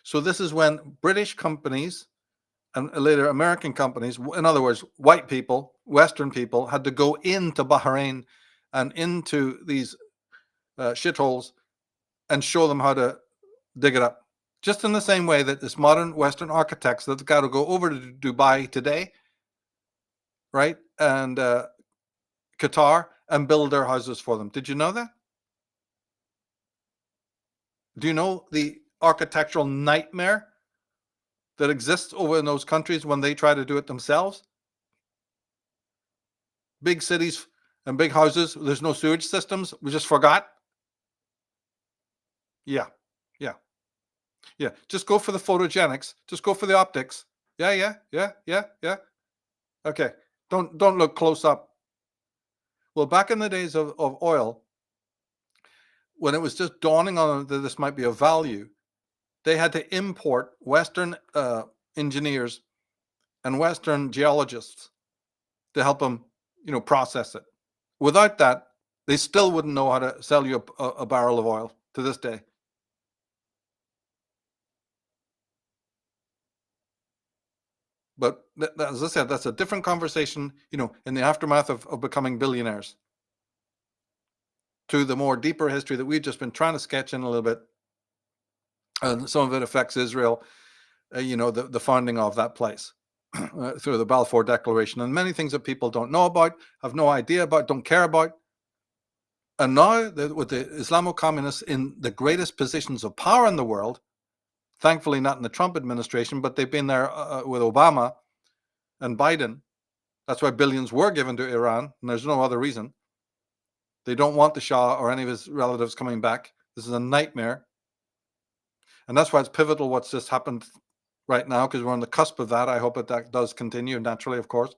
So this is when British companies and later American companies, in other words, white people, Western people, had to go into Bahrain and into these shitholes and show them how to dig it up. Just in the same way that this modern Western architects that have got to go over to Dubai today, right, and Qatar, and build their houses for them. Did you know that? Do you know the architectural nightmare that exists over in those countries when they try to do it themselves? Big cities and big houses, there's no sewage systems. We just forgot. Yeah. Just go for the photogenics. Just go for the optics. Yeah. Okay. Don't look close up. Well, back in the days of oil, when it was just dawning on them that this might be of value, they had to import Western engineers and Western geologists to help them, process it. Without that, they still wouldn't know how to sell you a barrel of oil to this day. But as I said, that's a different conversation, in the aftermath of becoming billionaires, to the more deeper history that we've just been trying to sketch in a little bit. And some of it affects Israel, the founding of that place through the Balfour Declaration, and many things that people don't know about, have no idea about, don't care about. And now with the Islamo-communists in the greatest positions of power in the world, thankfully not in the Trump administration, but they've been there with Obama and Biden. That's why billions were given to Iran, and there's no other reason. They don't want the Shah or any of his relatives coming back. This is a nightmare. And that's why it's pivotal what's just happened right now, because we're on the cusp of that. I hope that does continue, naturally, of course.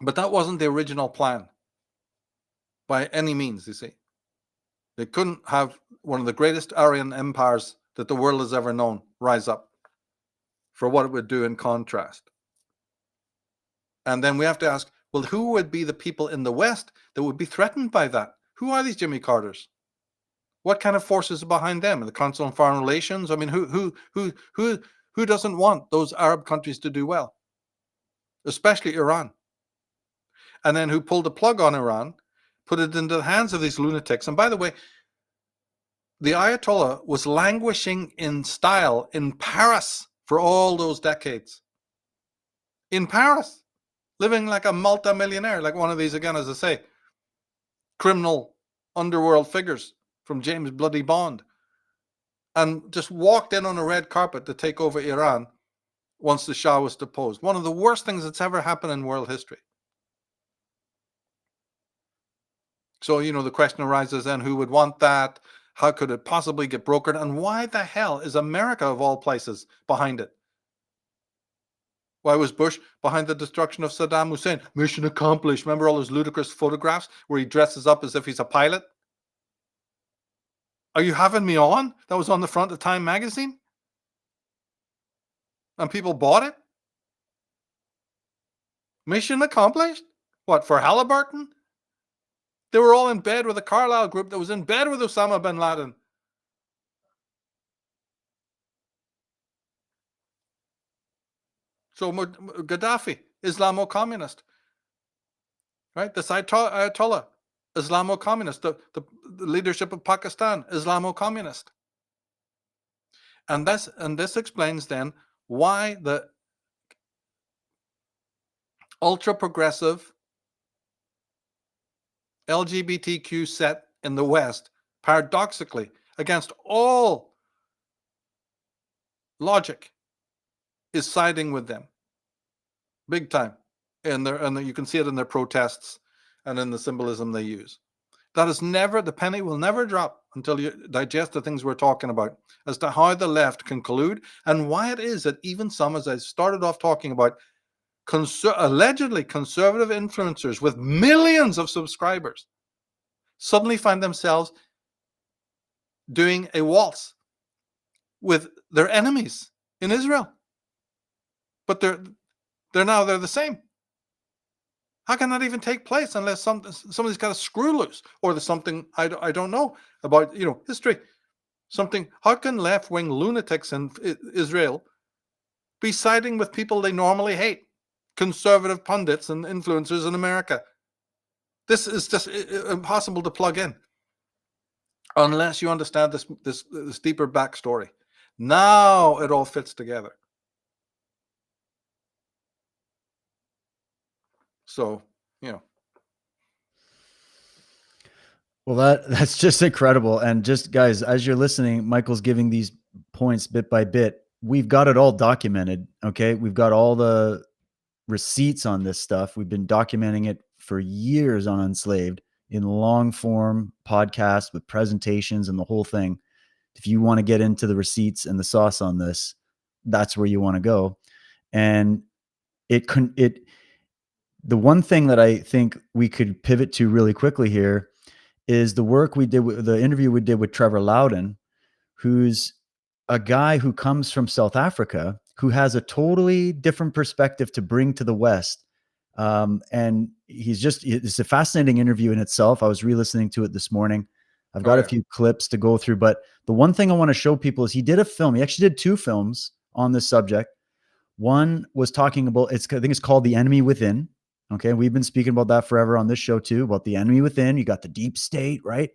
But that wasn't the original plan by any means, you see. They couldn't have one of the greatest Aryan empires that the world has ever known rise up for what it would do in contrast. And then we have to ask, well, who would be the people in the West that would be threatened by that? Who are these Jimmy Carters? What kind of forces are behind them? The Council on Foreign Relations? I mean, who doesn't want those Arab countries to do well? Especially Iran. And then who pulled the plug on Iran, put it into the hands of these lunatics. And by the way, the Ayatollah was languishing in style in Paris for all those decades. In Paris, living like a multimillionaire, like one of these, again, as I say, criminal underworld figures from James Bloody Bond. and just walked in on a red carpet to take over Iran once the Shah was deposed. One of the worst things that's ever happened in world history. So, the question arises then, who would want that? How could it possibly get brokered? And why the hell is America, of all places, behind it? Why was Bush behind the destruction of Saddam Hussein? Mission accomplished. Remember all those ludicrous photographs where he dresses up as if he's a pilot? Are you having me on? That was on the front of Time magazine? And people bought it? Mission accomplished? What, for Halliburton? They were all in bed with the Carlyle group that was in bed with Osama bin Laden. So Gaddafi, Islamo-communist, right? This Ayatollah, Islamo-communist. The leadership of Pakistan, Islamo-communist. And this explains then why the ultra-progressive LGBTQ set in the West, paradoxically, against all logic, is siding with them big time. And you can see it in their protests and in the symbolism they use. That is never, the penny will never drop until you digest the things we're talking about as to how the left can collude and why it is that even some, as I started off talking about, allegedly conservative influencers with millions of subscribers suddenly find themselves doing a waltz with their enemies in Israel. But they're the same. How can that even take place unless somebody's got a screw loose, or there's something I don't know about history? Something. How can left-wing lunatics in Israel be siding with people they normally hate? Conservative pundits and influencers in America. This is just impossible to plug in unless you understand this deeper backstory. Now it all fits together. So, Well, that's just incredible. And just guys, as you're listening, Michael's giving these points bit by bit. We've got it all documented. Okay. We've got all the receipts on this stuff. We've been documenting it for years on Unslaved in long form podcasts with presentations and the whole thing. If you want to get into the receipts and the sauce on this, that's where you want to go. And the one thing that I think we could pivot to really quickly here is the work we did with the interview we did with Trevor Loudon, who's a guy who comes from South Africa, who has a totally different perspective to bring to the West. And it's a fascinating interview in itself. I was re-listening to it this morning. I've got a few clips to go through, but the one thing I want to show people is he did a film. He actually did 2 films on this subject. One was talking about, I think it's called The Enemy Within. Okay. We've been speaking about that forever on this show too, about the enemy within. You got the deep state, right?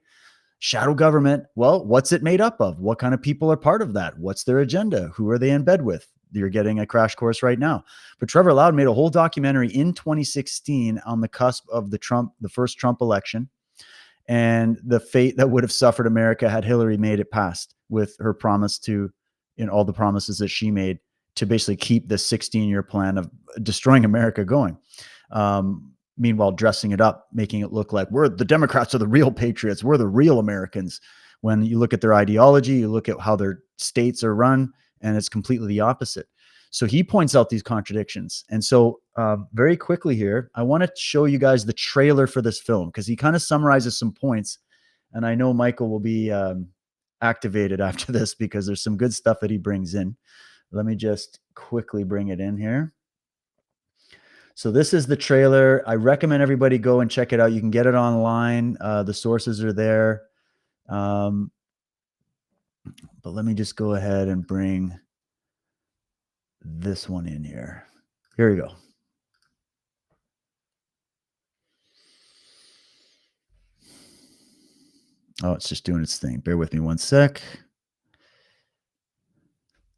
Shadow government. Well, what's it made up of? What kind of people are part of that? What's their agenda? Who are they in bed with? You're getting a crash course right now. But Trevor Loudon made a whole documentary in 2016 on the cusp of the first Trump election, and the fate that would have suffered America had Hillary made it past, with her promise to, all the promises that she made to basically keep the 16-year plan of destroying America going. Meanwhile, dressing it up, making it look like the Democrats are the real patriots. We're the real Americans. When you look at their ideology, you look at how their states are run, and it's completely the opposite. So he points out these contradictions. And so very quickly here, I want to show you guys the trailer for this film, because he kind of summarizes some points. And I know Michael will be activated after this, because there's some good stuff that he brings in. Let me just quickly bring it in here. So this is the trailer. I recommend everybody go and check it out. You can get it online. The sources are there. But let me just go ahead and bring this one in here. Here we go. Oh, it's just doing its thing. Bear with me one sec.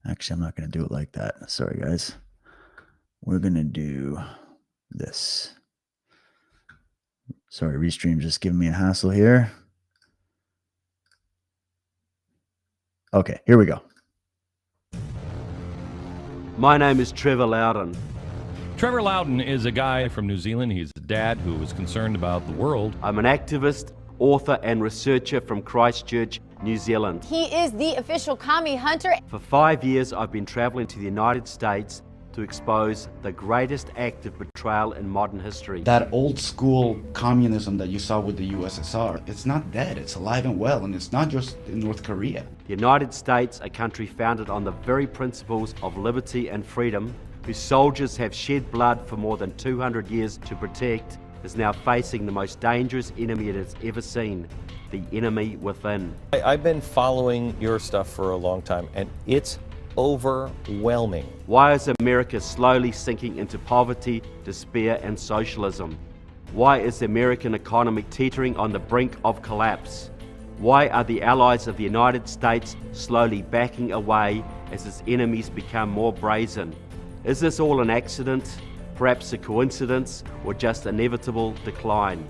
Actually, I'm not going to do it like that. Sorry, guys. We're going to do this. Sorry, Restream just giving me a hassle here. Okay, here we go. My name is Trevor Loudon. Trevor Loudon is a guy from New Zealand. He's a dad who was concerned about the world. I'm an activist, author and researcher from Christchurch, New Zealand. He is the official commie hunter. For 5 years, I've been traveling to the United States to expose the greatest act of betrayal in modern history. That old school communism that you saw with the USSR, it's not dead, it's alive and well, and it's not just in North Korea. The United States, a country founded on the very principles of liberty and freedom, whose soldiers have shed blood for more than 200 years to protect, is now facing the most dangerous enemy it has ever seen, the enemy within. I've been following your stuff for a long time, and it's overwhelming. Why is America slowly sinking into poverty, despair and socialism? Why is the American economy teetering on the brink of collapse? Why are the allies of the United States slowly backing away as its enemies become more brazen? Is this all an accident, perhaps a coincidence, or just inevitable decline?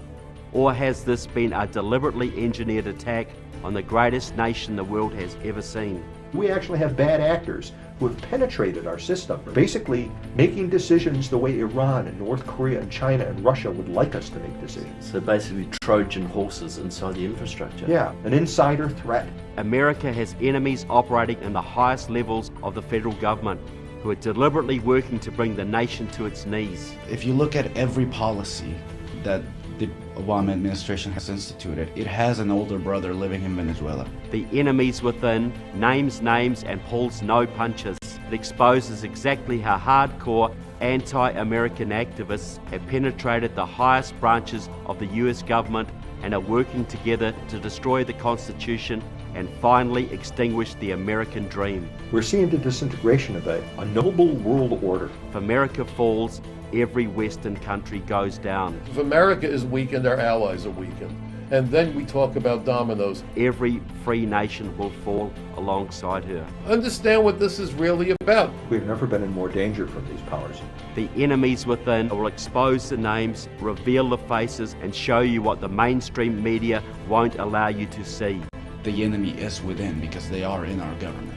Or has this been a deliberately engineered attack on the greatest nation the world has ever seen? We actually have bad actors who have penetrated our system, basically making decisions the way Iran and North Korea and China and Russia would like us to make decisions. So basically Trojan horses inside the infrastructure. Yeah, an insider threat. America has enemies operating in the highest levels of the federal government who are deliberately working to bring the nation to its knees. If you look at every policy that the Obama administration has instituted, it has an older brother living in Venezuela. The enemies within names names and pulls no punches. It exposes exactly how hardcore anti-American activists have penetrated the highest branches of the US government and are working together to destroy the Constitution and finally extinguish the American dream. We're seeing the disintegration of a noble world order. If America falls, every Western country goes down. If America is weakened, our allies are weakened. And then we talk about dominoes. Every free nation will fall alongside her. Understand what this is really about. We've never been in more danger from these powers. The enemies within will expose the names, reveal the faces, and show you what the mainstream media won't allow you to see. The enemy is within because they are in our government.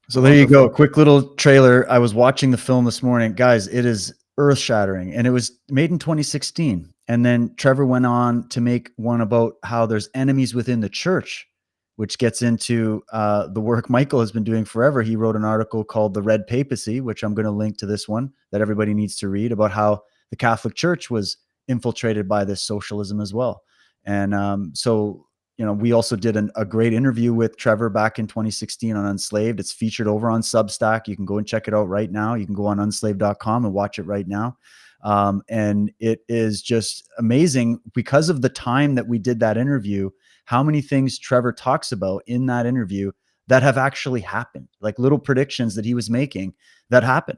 So there you go. Quick little trailer. I was watching the film this morning. Guys, it is earth shattering. And it was made in 2016. And then Trevor went on to make one about how there's enemies within the church, which gets into the work Michael has been doing forever. He wrote an article called The Red Papacy, which I'm going to link to this one that everybody needs to read, about how the Catholic Church was infiltrated by this socialism as well. And so, you know, we also did a great interview with Trevor back in 2016 on Unslaved. It's featured over on Substack. You can go and check it out right now. You can go on unslaved.com and watch it right now. And it is just amazing because of the time that we did that interview, how many things Trevor talks about in that interview that have actually happened, like little predictions that he was making that happened,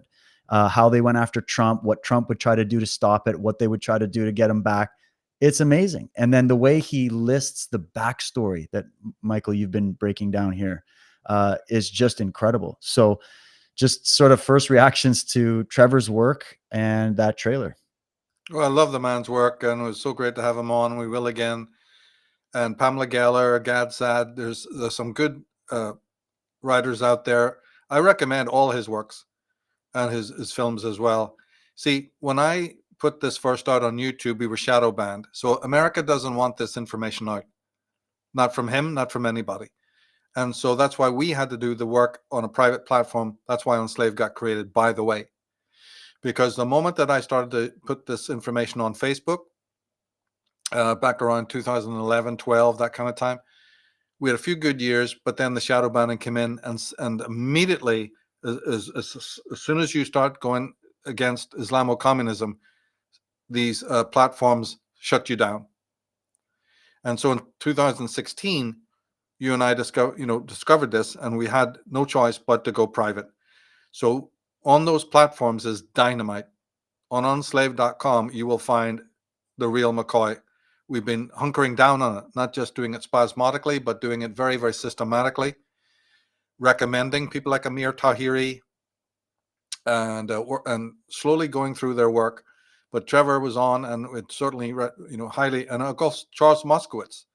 how they went after Trump, what Trump would try to do to stop it, what they would try to do to get him back. It's amazing. And then the way he lists the backstory that, Michael, you've been breaking down here is just incredible. So just sort of first reactions to Trevor's work and that trailer. Well, I love the man's work, and it was so great to have him on. We will again. And Pamela Geller, Gad Saad, there's some good writers out there. I recommend all his works and his films as well. See, when I put this first out on YouTube, we were shadow banned. So America doesn't want this information out. Not from him, not from anybody. And so that's why we had to do the work on a private platform. That's why Enslaved got created, by the way. Because the moment that I started to put this information on Facebook, back around 2011, 12, that kind of time, we had a few good years, but then the shadow banning came in, and immediately, as soon as you start going against Islamo-communism, these platforms shut you down. And so in 2016, you and I discovered this, and we had no choice but to go private. So on those platforms is dynamite. On unslaved.com, you will find the real McCoy. We've been hunkering down on it, not just doing it spasmodically, but doing it very, very systematically, recommending people like Amir Tahiri, and slowly going through their work. but Trevor was on, and it certainly, highly, and of course Charles Moskowitz.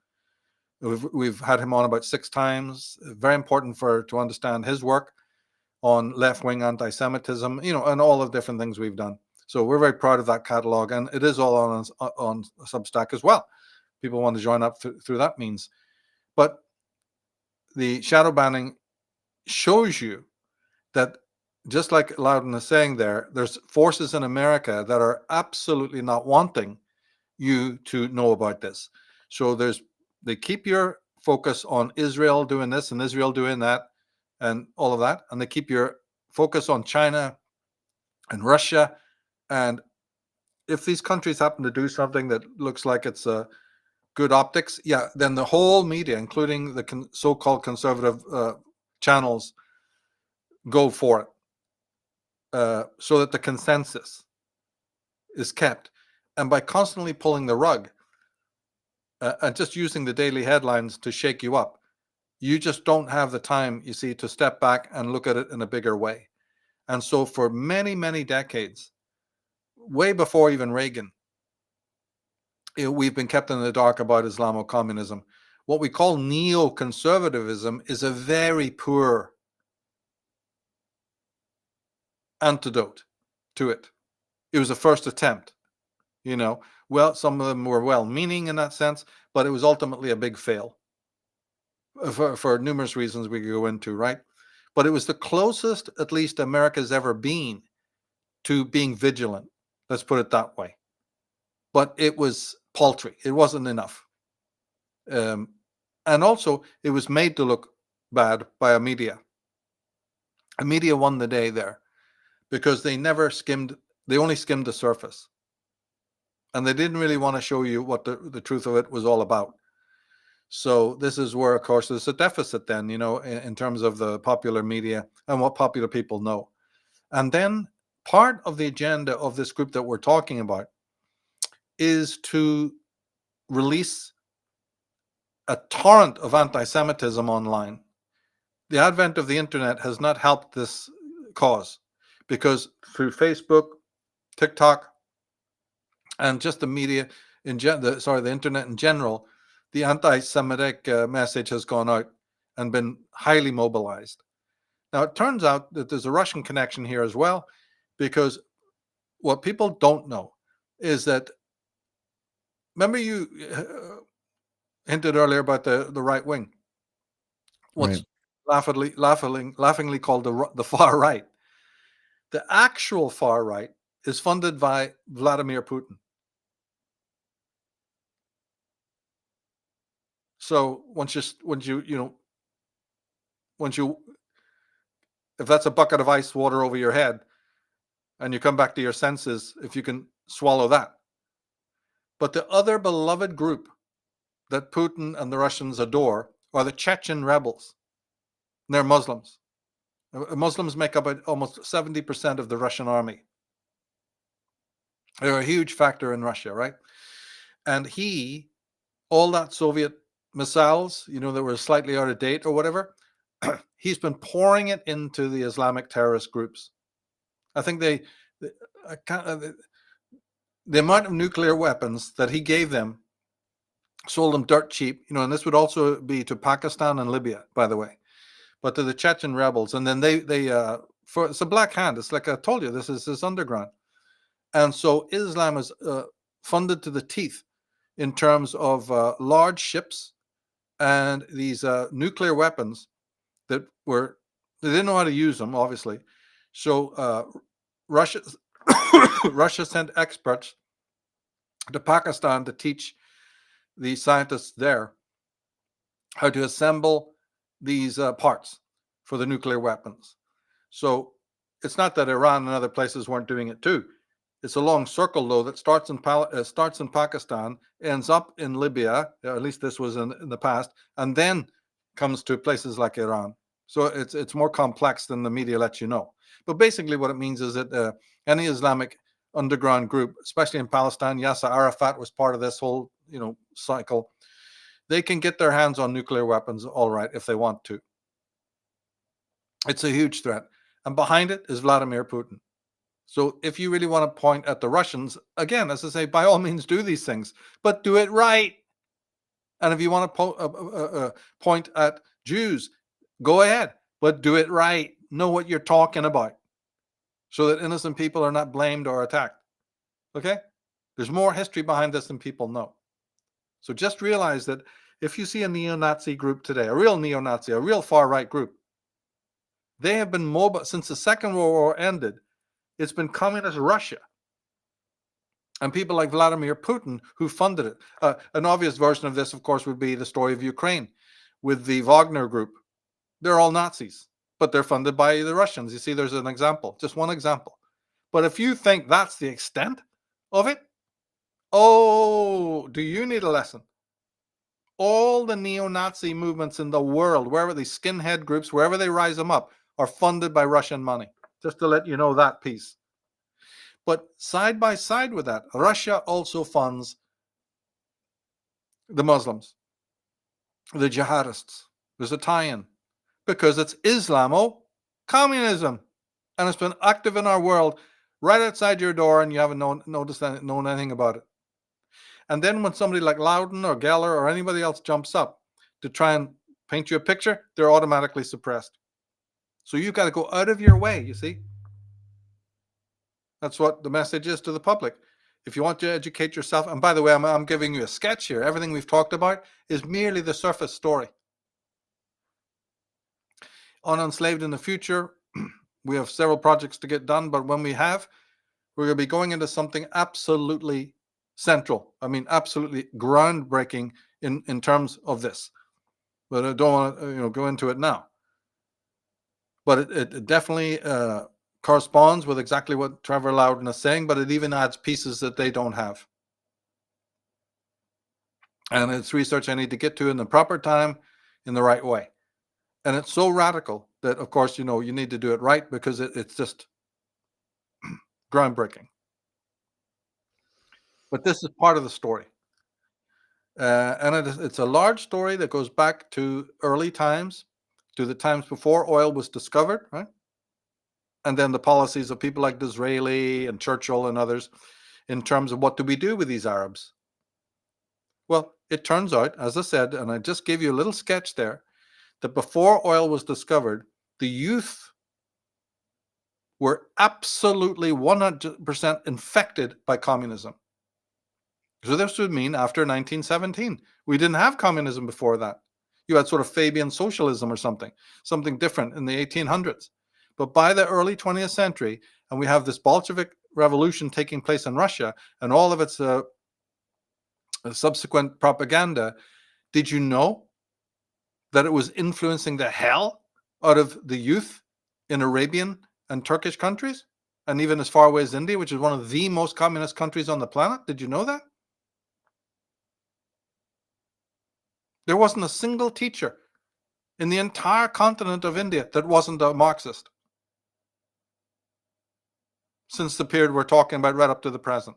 We've had him on about 6 times. Very important to understand his work on left-wing anti-Semitism, and all of the different things we've done. So we're very proud of that catalog, and it is all on Substack as well. People want to join up through that means. But the shadow banning shows you that, just like Loudon is saying there's forces in America that are absolutely not wanting you to know about this. So they keep your focus on Israel doing this and Israel doing that and all of that, and they keep your focus on China and Russia. And if these countries happen to do something that looks like it's good optics, then the whole media, including the so-called conservative channels, go for it, so that the consensus is kept. And by constantly pulling the rug and just using the daily headlines to shake you up, you just don't have the time, you see, to step back and look at it in a bigger way. And so for many, many decades, way before even Reagan, we've been kept in the dark about Islamo-communism. What we call neoconservatism is a very poor antidote to it. It was a first attempt, Well, some of them were well-meaning in that sense, but it was ultimately a big fail for numerous reasons we could go into, right? But it was the closest, at least, America's ever been to being vigilant. Let's put it that way. But it was paltry. It wasn't enough. And also, it was made to look bad by a media. A media won the day there because they only skimmed the surface. And they didn't really want to show you what the truth of it was all about. So this is where, of course, there's a deficit then, in terms of the popular media and what popular people know. And then part of the agenda of this group that we're talking about is to release a torrent of anti-Semitism online. The advent of the internet has not helped this cause, because through Facebook, TikTok, and just the media the internet in general, the anti-Semitic message has gone out and been highly mobilized. Now, it turns out that there's a Russian connection here as well, because what people don't know is that, remember you hinted earlier about the right wing, what's Right. laughingly called the far right. The actual far right is funded by Vladimir Putin. So once you, if that's a bucket of ice water over your head and you come back to your senses, if you can swallow that. But the other beloved group that Putin and the Russians adore are the Chechen rebels. They're Muslims. Muslims make up almost 70% of the Russian army. They're a huge factor in Russia, right? And all that Soviet missiles, that were slightly out of date or whatever, he's been pouring it into the Islamic terrorist groups. I think the amount of nuclear weapons that he gave them, sold them dirt cheap, and this would also be to Pakistan and Libya, by the way, but to the Chechen rebels. And then it's a black hand. It's like I told you, this is underground. And so Islam is funded to the teeth in terms of large ships and these nuclear weapons that they didn't know how to use them, obviously. So Russia sent experts to Pakistan to teach the scientists there how to assemble these parts for the nuclear weapons. So it's not that Iran and other places weren't doing it too. It's a long circle, though, that starts in Pakistan, ends up in Libya, at least this was in the past, and then comes to places like Iran. So it's more complex than the media lets you know. But basically what it means is that any Islamic underground group, especially in Palestine, Yasser Arafat was part of this whole cycle, they can get their hands on nuclear weapons, all right, if they want to. It's a huge threat. And behind it is Vladimir Putin. So if you really want to point at the Russians, again, as I say, by all means do these things, but do it right. And if you want to point at Jews, go ahead, but do it right. Know what you're talking about so that innocent people are not blamed or attacked. Okay? There's more history behind this than people know. So just realize that if you see a neo-Nazi group today, a real neo-Nazi, a real far-right group, they have been mobile since the Second World War ended. It's been communist Russia and people like Vladimir Putin who funded it. An obvious version of this, of course, would be the story of Ukraine with the Wagner group. They're all Nazis, but they're funded by the Russians. You see, there's an example, just one example. But if you think that's the extent of it, oh, do you need a lesson? All the neo-Nazi movements in the world, wherever these skinhead groups, wherever they rise them up, are funded by Russian money. Just to let you know that piece. But side by side with that, Russia also funds the Muslims, the jihadists. There's a tie-in because it's Islamo-communism, and it's been active in our world right outside your door, and you haven't known anything about it. And then when somebody like Loudon or Geller or anybody else jumps up to try and paint you a picture, they're automatically suppressed. So you've got to go out of your way, you see. That's what the message is to the public. If you want to educate yourself, and by the way, I'm giving you a sketch here. Everything we've talked about is merely the surface story. On Enslaved in the Future, we have several projects to get done, but when we have, we're going to be going into something absolutely central. I mean, absolutely groundbreaking in terms of this. But I don't want to go into it now. But it definitely corresponds with exactly what Trevor Loudon is saying, but it even adds pieces that they don't have. And it's research I need to get to in the proper time, in the right way. And it's so radical that, of course, you need to do it right because it's just groundbreaking. But this is part of the story. And it's a large story that goes back to early times, to the times before oil was discovered, right? And then the policies of people like Disraeli and Churchill and others in terms of what do we do with these Arabs? Well, it turns out, as I said, and I just gave you a little sketch there, that before oil was discovered, the youth were absolutely 100% infected by communism. So this would mean after 1917, we didn't have communism before that. You had sort of Fabian socialism or something different in the 1800s. But by the early 20th century, and we have this Bolshevik revolution taking place in Russia and all of its subsequent propaganda, did you know that it was influencing the hell out of the youth in Arabian and Turkish countries? And even as far away as India, which is one of the most communist countries on the planet. Did you know that? There wasn't a single teacher in the entire continent of India that wasn't a Marxist. Since the period we're talking about right up to the present.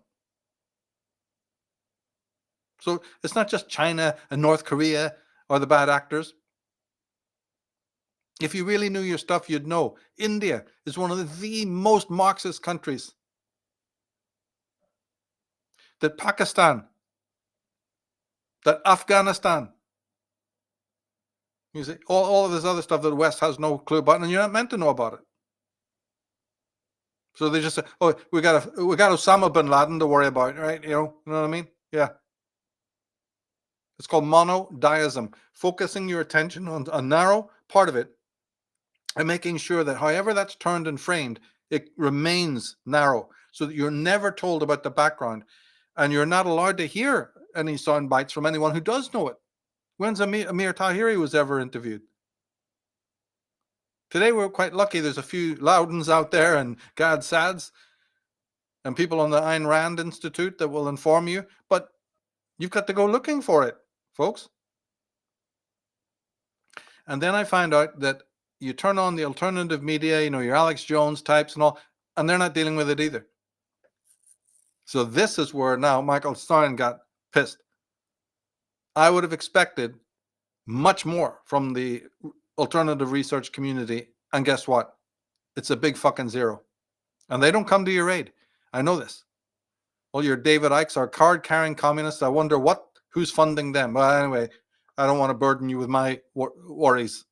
So it's not just China and North Korea are the bad actors. If you really knew your stuff, you'd know India is one of the most Marxist countries. That Pakistan, that Afghanistan, you see, all of this other stuff that the West has no clue about, and you're not meant to know about it. So they just say, "Oh, we got Osama bin Laden to worry about, right?" You know what I mean? Yeah. It's called monotheism, focusing your attention on a narrow part of it and making sure that however that's turned and framed, it remains narrow so that you're never told about the background and you're not allowed to hear any sound bites from anyone who does know it. When's Amir Tahiri was ever interviewed? Today we're quite lucky. There's a few Loudons out there and Gad Sads and people on the Ayn Rand Institute that will inform you, but you've got to go looking for it, folks. And then I find out that you turn on the alternative media, your Alex Jones types and all, and they're not dealing with it either. So this is where now Michael Tsarion got pissed. I would have expected much more from the alternative research community, and guess what? It's a big fucking zero. And they don't come to your aid. I know this. All your David Ikes are card-carrying communists. I wonder who's funding them. Well, anyway, I don't want to burden you with my worries.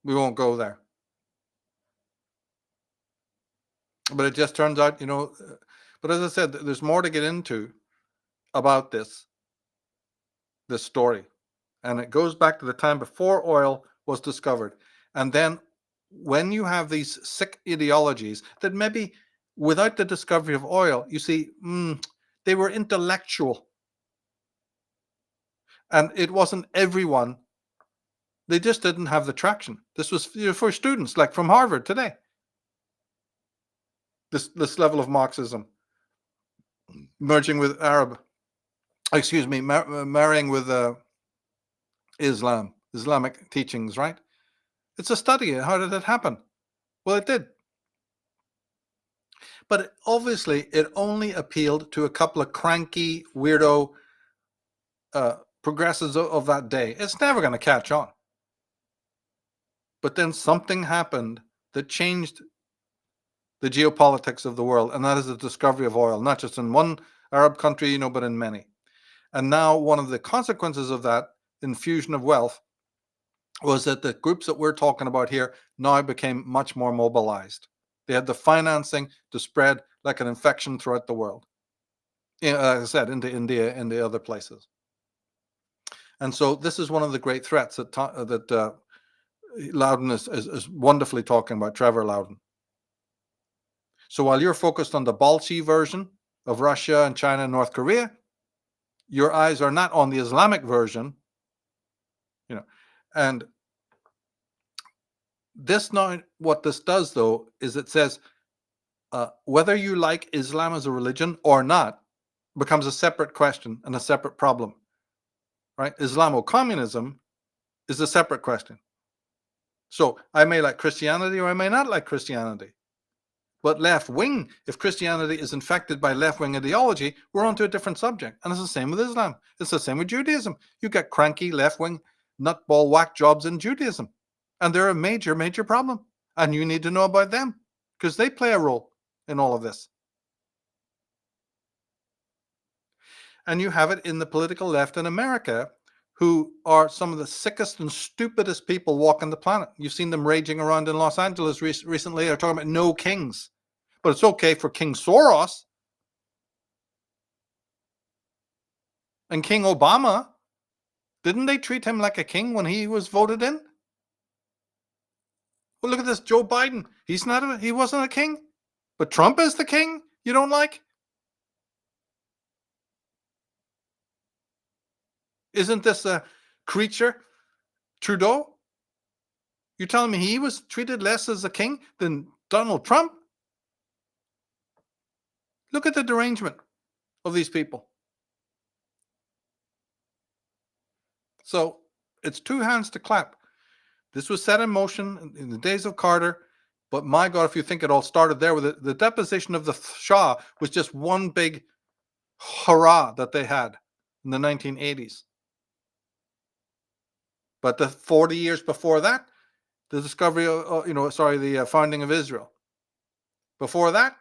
We won't go there. But it just turns out, but as I said, there's more to get into about this story. And it goes back to the time before oil was discovered. And then when you have these sick ideologies that maybe without the discovery of oil, you see, they were intellectual. And it wasn't everyone. They just didn't have the traction. This was for students like from Harvard today. This level of Marxism, merging with marrying with Islamic teachings, right? It's a study. How did it happen? Well, it did. But obviously, it only appealed to a couple of cranky, weirdo progressives of that day. It's never going to catch on. But then something happened that changed the geopolitics of the world, and that is the discovery of oil, not just in one Arab country, but in many. And now one of the consequences of that infusion of wealth was that the groups that we're talking about here now became much more mobilized. They had the financing to spread like an infection throughout the world. Like I said, into India and the other places. And so this is one of the great threats that Loudon is wonderfully talking about, Trevor Loudon. So while you're focused on the Balchi version of Russia and China and North Korea, your eyes are not on the Islamic version, and this now, what this does though, is it says whether you like Islam as a religion or not becomes a separate question and a separate problem, right? Islamo-communism is a separate question. So I may like Christianity or I may not like Christianity. But left-wing, if Christianity is infected by left-wing ideology, we're onto a different subject. And it's the same with Islam. It's the same with Judaism. You get cranky left-wing nutball whack jobs in Judaism. And they're a major, major problem. And you need to know about them because they play a role in all of this. And you have it in the political left in America, who are some of the sickest and stupidest people walking the planet. You've seen them raging around in Los Angeles recently. They're talking about no kings. But it's okay for King Soros and King Obama. Didn't they treat him like a king when he was voted in? Well, look at this, Joe Biden. He wasn't a king. But Trump is the king you don't like? Isn't this a creature, Trudeau? You're telling me he was treated less as a king than Donald Trump? Look at the derangement of these people. So it's two hands to clap. This was set in motion in the days of Carter. But my God, if you think it all started there with the deposition of the Shah was just one big hurrah that they had in the 1980s. But the 40 years before that, the discovery of, the founding of Israel. Before that,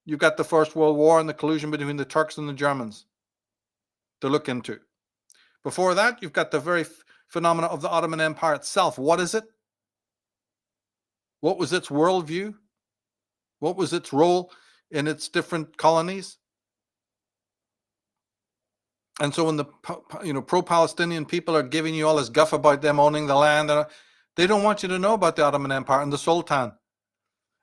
you got the First World War and the collusion between the Turks and the Germans to look into. Before that, you've got the very phenomena of the Ottoman Empire itself. What is it? What was its worldview? What was its role in its different colonies? And so when the pro-Palestinian people are giving you all this guff about them owning the land, they don't want you to know about the Ottoman Empire and the Sultan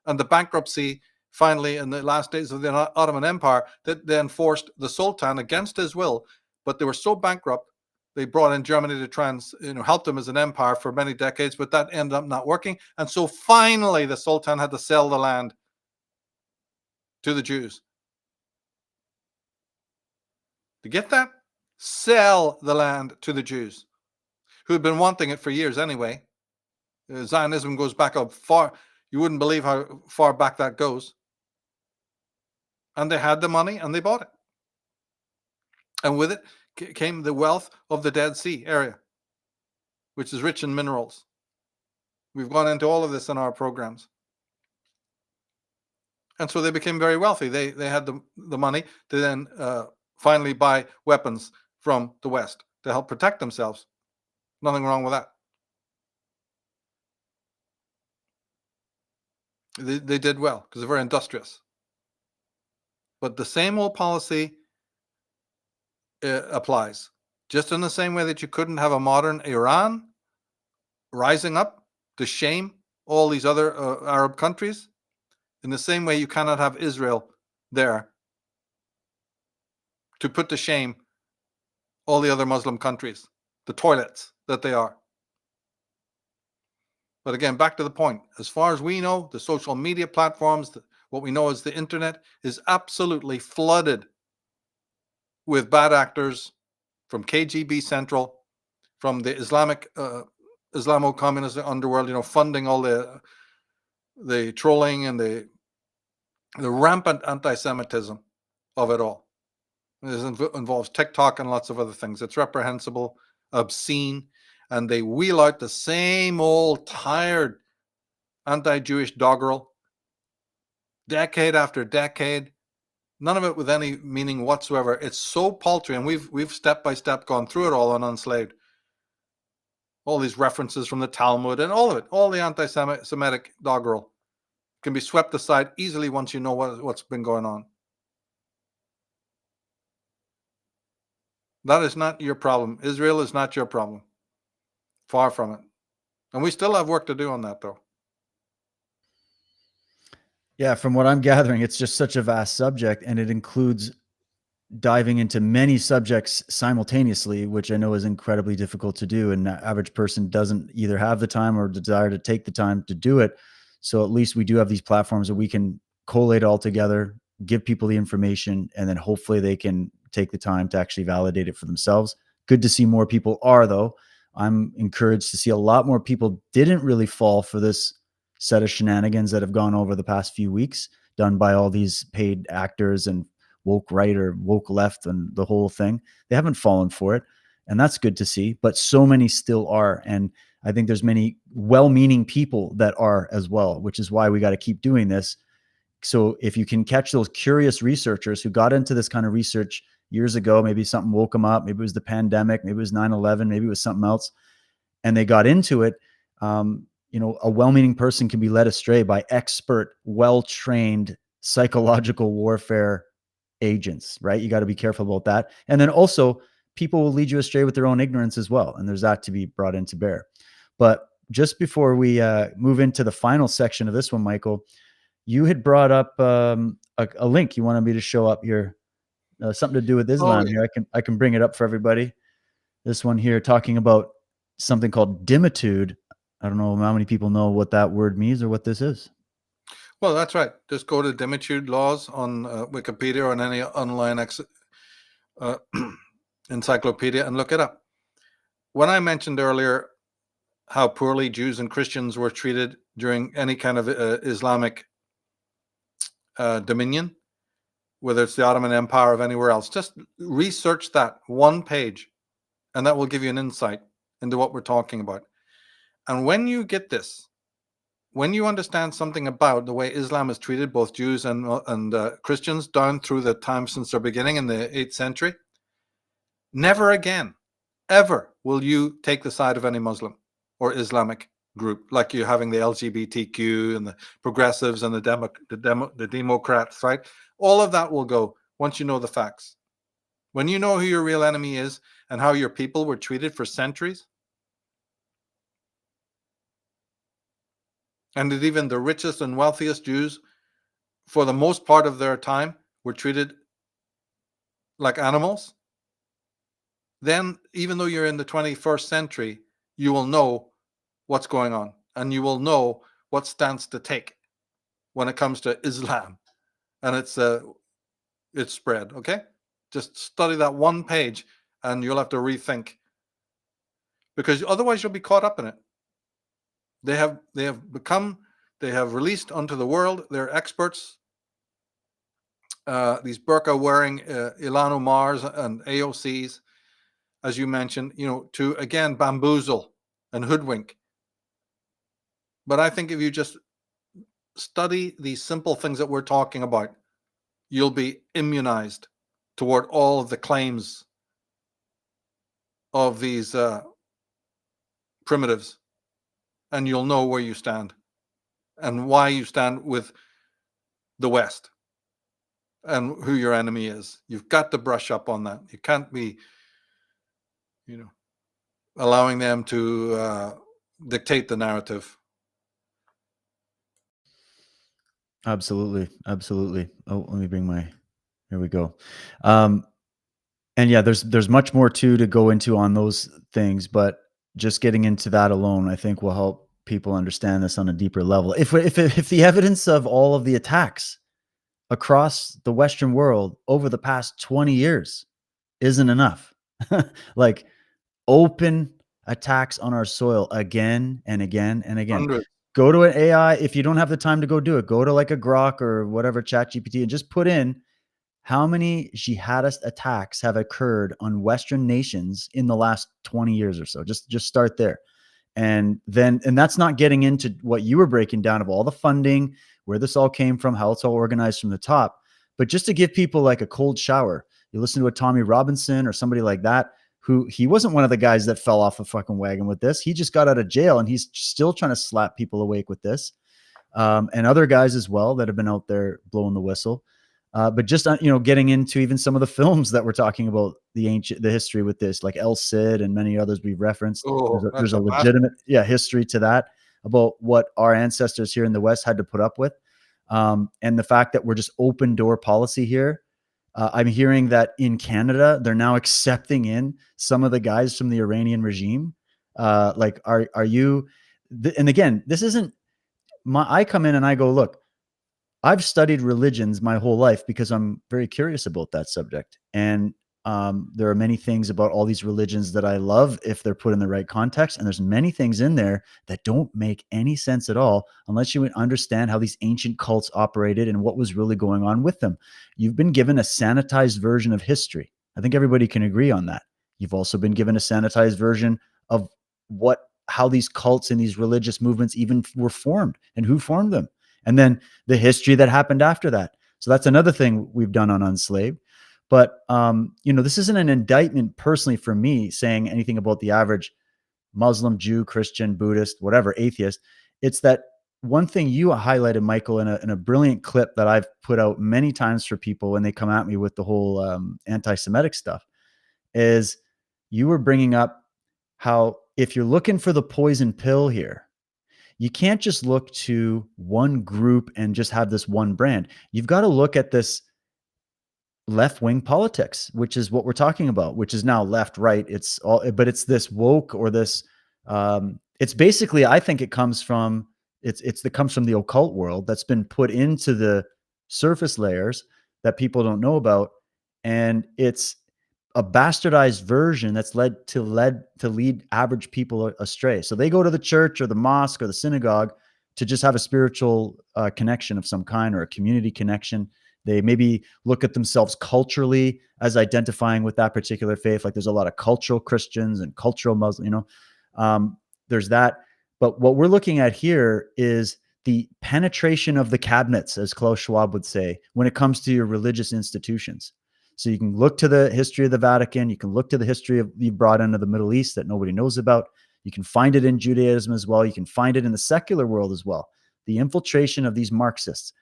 and the bankruptcy finally in the last days of the Ottoman Empire that then forced the Sultan against his will. But they were so bankrupt, they brought in Germany to try and help them as an empire for many decades, but that ended up not working. And so finally the Sultan had to sell the land to the Jews. To get that? Sell the land to the Jews, who had been wanting it for years anyway. Zionism goes back up far. You wouldn't believe how far back that goes. And they had the money and they bought it. And with it came the wealth of the Dead Sea area. which is rich in minerals. We've gone into all of this in our programs. And so they became very wealthy. They had the money to then finally buy weapons from the West to help protect themselves. Nothing wrong with that. They did well because they're very industrious. But the same old policy applies. Just in the same way that you couldn't have a modern Iran rising up to shame all these other Arab countries, in the same way you cannot have Israel there to put to shame all the other Muslim countries, the toilets that they are. But again, back to the point. As far as we know, the social media platforms, what we know as the internet, is absolutely flooded with bad actors from KGB Central, from the Islamic, Islamo-communist underworld, funding all the trolling and the rampant anti-Semitism of it all. This involves TikTok and lots of other things. It's reprehensible, obscene, and they wheel out the same old tired anti-Jewish doggerel decade after decade, none of it with any meaning whatsoever. It's so paltry, and we've step by step gone through it all on Unslaved. All these references from the Talmud and all of it, all the anti-Semitic doggerel can be swept aside easily once you know what's been going on. That is not your problem. Israel is not your problem. Far from it. And we still have work to do on that, though. Yeah, from what I'm gathering, it's just such a vast subject, and it includes diving into many subjects simultaneously, which I know is incredibly difficult to do. And the average person doesn't either have the time or desire to take the time to do it. So at least we do have these platforms that we can collate all together, give people the information, and then hopefully they can take the time to actually validate it for themselves. Good to see more people are, though. I'm encouraged to see a lot more people didn't really fall for this set of shenanigans that have gone over the past few weeks, done by all these paid actors and woke right or woke left and the whole thing. They haven't fallen for it. And that's good to see, but so many still are. And I think there's many well-meaning people that are as well, which is why we got to keep doing this. So if you can catch those curious researchers who got into this kind of research years ago, maybe something woke them up, maybe it was the pandemic, maybe it was 9/11, maybe it was something else, and they got into it, a well-meaning person can be led astray by expert, well-trained psychological warfare agents, right? You got to be careful about that. And then also people will lead you astray with their own ignorance as well. And there's that to be brought into bear. But just before we move into the final section of this one, Michael, you had brought up a link you wanted me to show up here, something to do with Islam. Here, I can bring it up for everybody. This one here talking about something called Dhimmitude. I don't know how many people know what that word means or what this is. Well, that's right. Just go to Dhimmitude laws on Wikipedia or on any online encyclopedia and look it up. When I mentioned earlier how poorly Jews and Christians were treated during any kind of Islamic dominion, whether it's the Ottoman Empire or anywhere else, just research that one page, and that will give you an insight into what we're talking about. And when you get this, when you understand something about the way Islam has treated both Jews and Christians down through the time since their beginning in the 8th century, never again, ever will you take the side of any Muslim or Islamic group, like you're having the LGBTQ and the progressives and the Democrats, right? All of that will go once you know the facts. When you know who your real enemy is and how your people were treated for centuries, and that even the richest and wealthiest Jews, for the most part of their time, were treated like animals, then even though you're in the 21st century, you will know what's going on, and you will know what stance to take when it comes to Islam and its spread. Okay, just study that one page, and you'll have to rethink, because otherwise you'll be caught up in it. They have released onto the world their experts, these burqa wearing Ilan Omars and AOCs, as you mentioned, to again bamboozle and hoodwink. But I think if you just study these simple things that we're talking about, you'll be immunized toward all of the claims of these primitives, and you'll know where you stand and why you stand with the West and who your enemy is. You've got to brush up on that. You can't be, allowing them to dictate the narrative. Absolutely. Absolutely. Oh, let me bring here we go. And yeah, there's much more to go into on those things, but just getting into that alone, I think will help people understand this on a deeper level. If the evidence of all of the attacks across the Western world over the past 20 years isn't enough, like open attacks on our soil again and again and again. Hundreds. Go to an AI. If you don't have the time to go do it, go to like a Grok or whatever, ChatGPT, and just put in how many jihadist attacks have occurred on Western nations in the last 20 years or so. Just start there. And that's not getting into what you were breaking down of all the funding, where this all came from, how it's all organized from the top. But just to give people like a cold shower, you listen to a Tommy Robinson or somebody like that, who he wasn't one of the guys that fell off a fucking wagon with this. He just got out of jail and he's still trying to slap people awake with this. And other guys as well that have been out there blowing the whistle. But just, getting into even some of the films that we're talking about the history with this, like El Cid and many others we've referenced. There's a legitimate history to that about what our ancestors here in the West had to put up with. And the fact that we're just open door policy here. I'm hearing that in Canada, they're now accepting in some of the guys from the Iranian regime. Like, are you, and again, this isn't I come in and I go, look, I've studied religions my whole life because I'm very curious about that subject. And there are many things about all these religions that I love if they're put in the right context. And there's many things in there that don't make any sense at all unless you understand how these ancient cults operated and what was really going on with them. You've been given a sanitized version of history. I think everybody can agree on that. You've also been given a sanitized version of how these cults and these religious movements even were formed and who formed them. And then the history that happened after that. So that's another thing we've done on Unslaved. But, this isn't an indictment personally for me saying anything about the average Muslim, Jew, Christian, Buddhist, whatever, atheist. It's that one thing you highlighted, Michael, in a brilliant clip that I've put out many times for people when they come at me with the whole anti-Semitic stuff, is you were bringing up how if you're looking for the poison pill here, you can't just look to one group and just have this one brand. You've got to look at this left-wing politics, which is what we're talking about, which is now left, right. But it's this woke or this, it's basically, I think it comes from, it comes from the occult world that's been put into the surface layers that people don't know about. And it's a bastardized version that's led to lead average people astray. So they go to the church or the mosque or the synagogue to just have a spiritual connection of some kind or a community connection. They maybe look at themselves culturally as identifying with that particular faith. Like there's a lot of cultural Christians and cultural Muslim, there's that. But what we're looking at here is the penetration of the cabinets, as Klaus Schwab would say, when it comes to your religious institutions. So you can look to the history of the Vatican. You can look to the history of you brought into the Middle East that nobody knows about. You can find it in Judaism as well. You can find it in the secular world as well. The infiltration of these Marxists.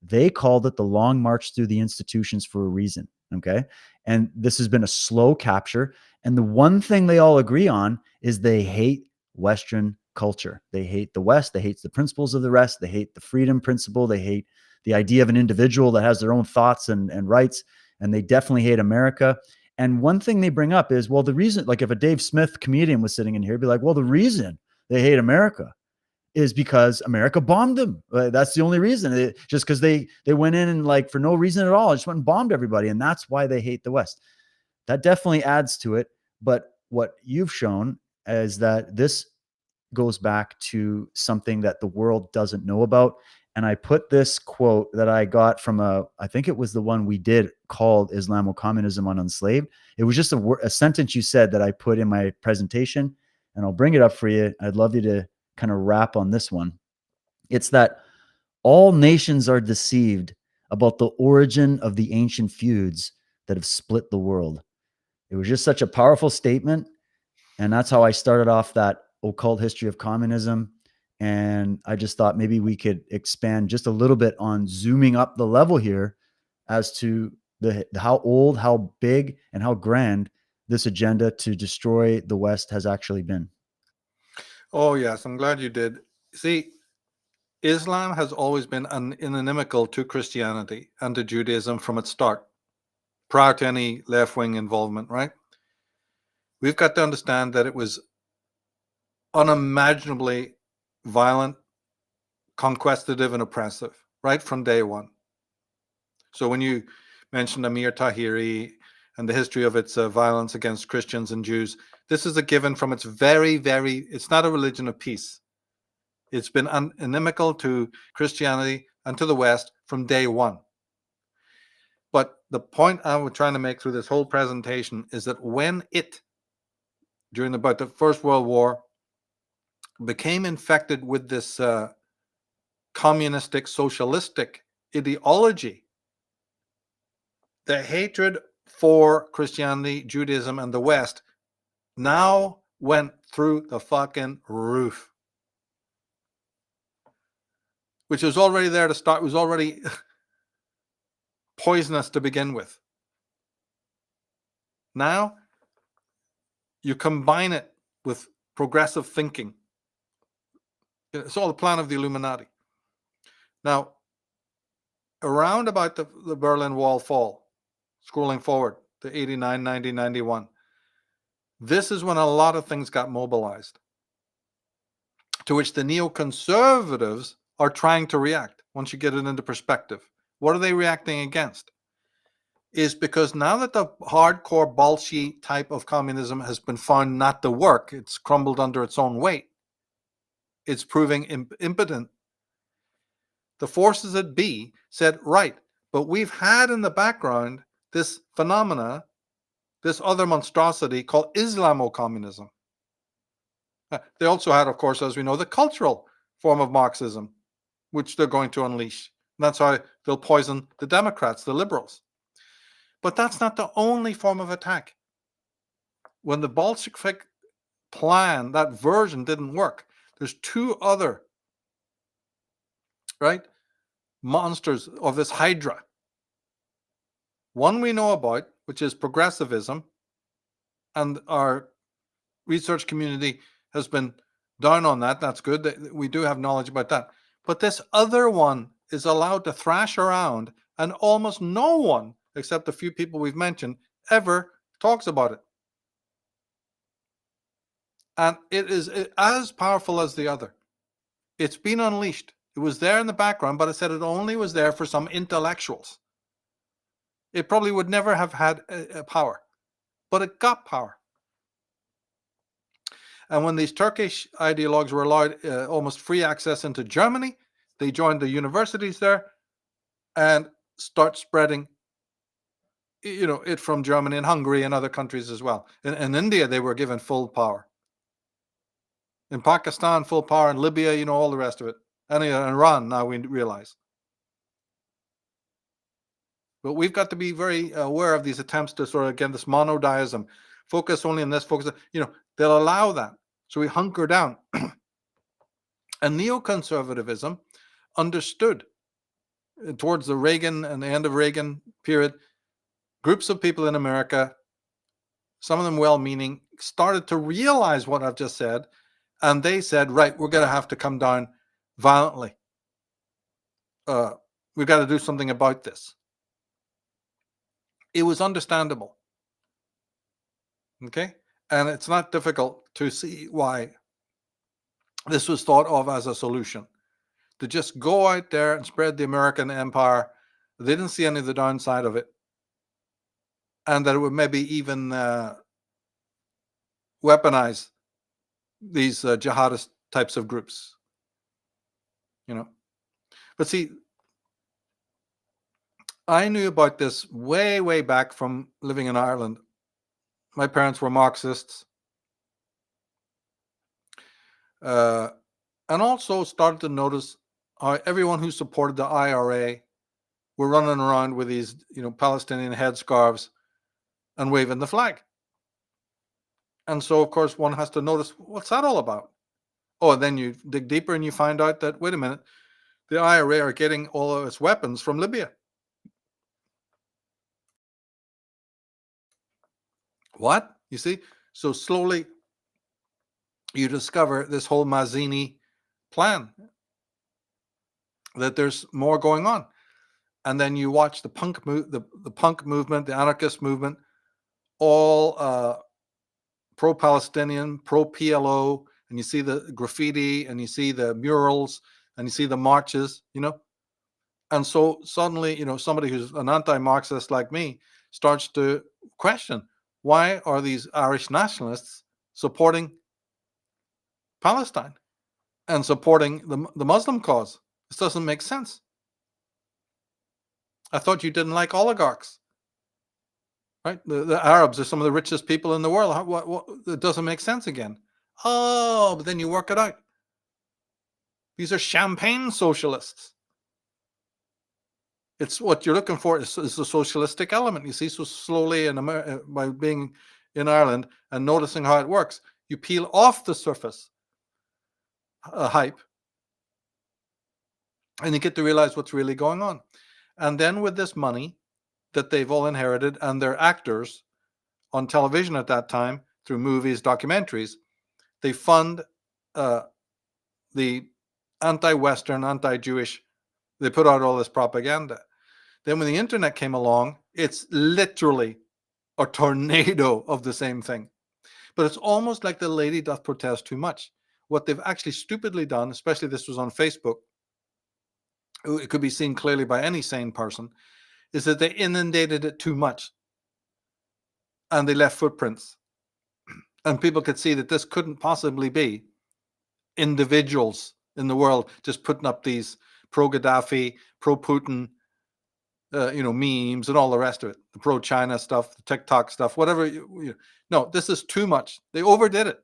They called it the long march through the institutions for a reason. Okay. And this has been a slow capture. And the one thing they all agree on is they hate Western culture. They hate the West. They hate the principles of the rest. They hate the freedom principle. They hate the idea of an individual that has their own thoughts and rights. And they definitely hate America. And one thing they bring up is, well, the reason, like if a Dave Smith comedian was sitting in here, be like, well, the reason they hate America is because America bombed them. That's the only reason. Just because they went in and like for no reason at all, just went and bombed everybody. And that's why they hate the West. That definitely adds to it. But what you've shown is that this goes back to something that the world doesn't know about. And I put this quote that I got from I think it was the one we did called Islamo-Communism on Unslaved. It was just a sentence you said that I put in my presentation. and I'll bring it up for you. I'd love you to kind of wrap on this one. It's that all nations are deceived about the origin of the ancient feuds that have split the world. It was just such a powerful statement. And that's how I started off that occult history of communism. And I just thought maybe we could expand just a little bit on zooming up the level here as to how old, how big, and how grand this agenda to destroy the West has actually been. Oh, yes. I'm glad you did. See, Islam has always been inimical to Christianity and to Judaism from its start, prior to any left-wing involvement, right? We've got to understand that it was unimaginably violent, conquestative, and oppressive, right from day one. So when you mentioned Amir Tahiri and the history of its violence against Christians and Jews, this is a given from its it's not a religion of peace. It's been inimical to Christianity and to the West from day one. But the point I was trying to make through this whole presentation is that when it, during about the First World War, became infected with this communistic, socialistic ideology, the hatred for Christianity, Judaism, and the West now went through the fucking roof. Which was already there to start, was already poisonous to begin with. Now, you combine it with progressive thinking. It's all the plan of the Illuminati. Now, around about the Berlin Wall fall, scrolling forward to 89, 90, 91, this is when a lot of things got mobilized, to which the neoconservatives are trying to react. Once you get it into perspective, what are they reacting against? Is because now that the hardcore Bolshevik type of communism has been found not to work, it's crumbled under its own weight, it's proving impotent. The forces at B said, right, but we've had in the background this phenomena, this other monstrosity called Islamo-communism. They also had, of course, as we know, the cultural form of Marxism, which they're going to unleash. And that's how they'll poison the Democrats, the liberals. But that's not the only form of attack. When the Bolshevik plan, that version didn't work, there's two other, right, monsters of this hydra. One we know about, which is progressivism, and our research community has been down on that. That's good. We do have knowledge about that. But this other one is allowed to thrash around, and almost no one, except a few people we've mentioned, ever talks about it. And it is as powerful as the other. It's been unleashed. It was there in the background, but I said it only was there for some intellectuals. It probably would never have had a power, but it got power. And when these Turkish ideologues were allowed almost free access into Germany, they joined the universities there and start spreading, it from Germany and Hungary and other countries as well. In India, they were given full power. In Pakistan, full power. In Libya, all the rest of it. And in Iran, now we realize. But we've got to be very aware of these attempts to sort of, again, this monotheism, focus only on this, focus, they'll allow that. So we hunker down. And neoconservatism understood towards the Reagan and the end of Reagan period, groups of people in America, some of them well-meaning, started to realize what I've just said. And they said, right, we're going to have to come down violently. We've got to do something about this. It was understandable. Okay? And it's not difficult to see why this was thought of as a solution. To just go out there and spread the American empire. They didn't see any of the downside of it. And that it would maybe even weaponize these jihadist types of groups. But see, I knew about this way, way back from living in Ireland. My parents were Marxists. and also started to notice how everyone who supported the IRA were running around with these, Palestinian headscarves and waving the flag. And so, of course, one has to notice, what's that all about? Oh, and then you dig deeper and you find out that, wait a minute, the IRA are getting all of its weapons from Libya. What? You see? So slowly you discover this whole Mazzini plan, that there's more going on. And then you watch the punk movement, the anarchist movement, all pro-Palestinian, pro-PLO, and you see the graffiti, and you see the murals, and you see the marches, And so suddenly, somebody who's an anti-Marxist like me starts to question, why are these Irish nationalists supporting Palestine and supporting the Muslim cause? This doesn't make sense. I thought you didn't like oligarchs, right? The Arabs are some of the richest people in the world. What, it doesn't make sense again. Oh, but then you work it out. These are champagne socialists. It's what you're looking for is the socialistic element. You see, so slowly by being in Ireland and noticing how it works, you peel off the surface hype, and you get to realize what's really going on. And then with this money that they've all inherited, and their actors on television at that time, through movies, documentaries, they fund the anti-Western, anti-Jewish, they put out all this propaganda. Then when the internet came along, it's literally a tornado of the same thing. But it's almost like the lady doth protest too much. What they've actually stupidly done, especially this was on Facebook, it could be seen clearly by any sane person, is that they inundated it too much. And they left footprints. And people could see that this couldn't possibly be individuals in the world just putting up these pro-Gaddafi, pro-Putin, memes and all the rest of it, the pro-China stuff, the TikTok stuff, whatever. No, this is too much. They overdid it.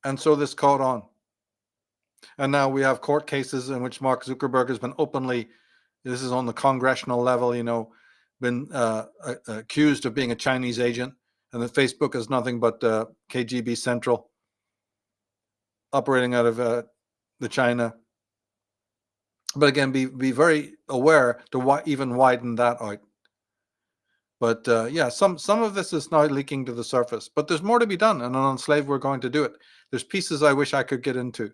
And so this caught on. And now we have court cases in which Mark Zuckerberg has been openly, this is on the congressional level, been accused of being a Chinese agent, and that Facebook is nothing but KGB Central, operating out of the China. But again, be very aware to even widen that out. But yeah, some of this is now leaking to the surface. But there's more to be done, and on Enslaved we're going to do it. There's pieces I wish I could get into.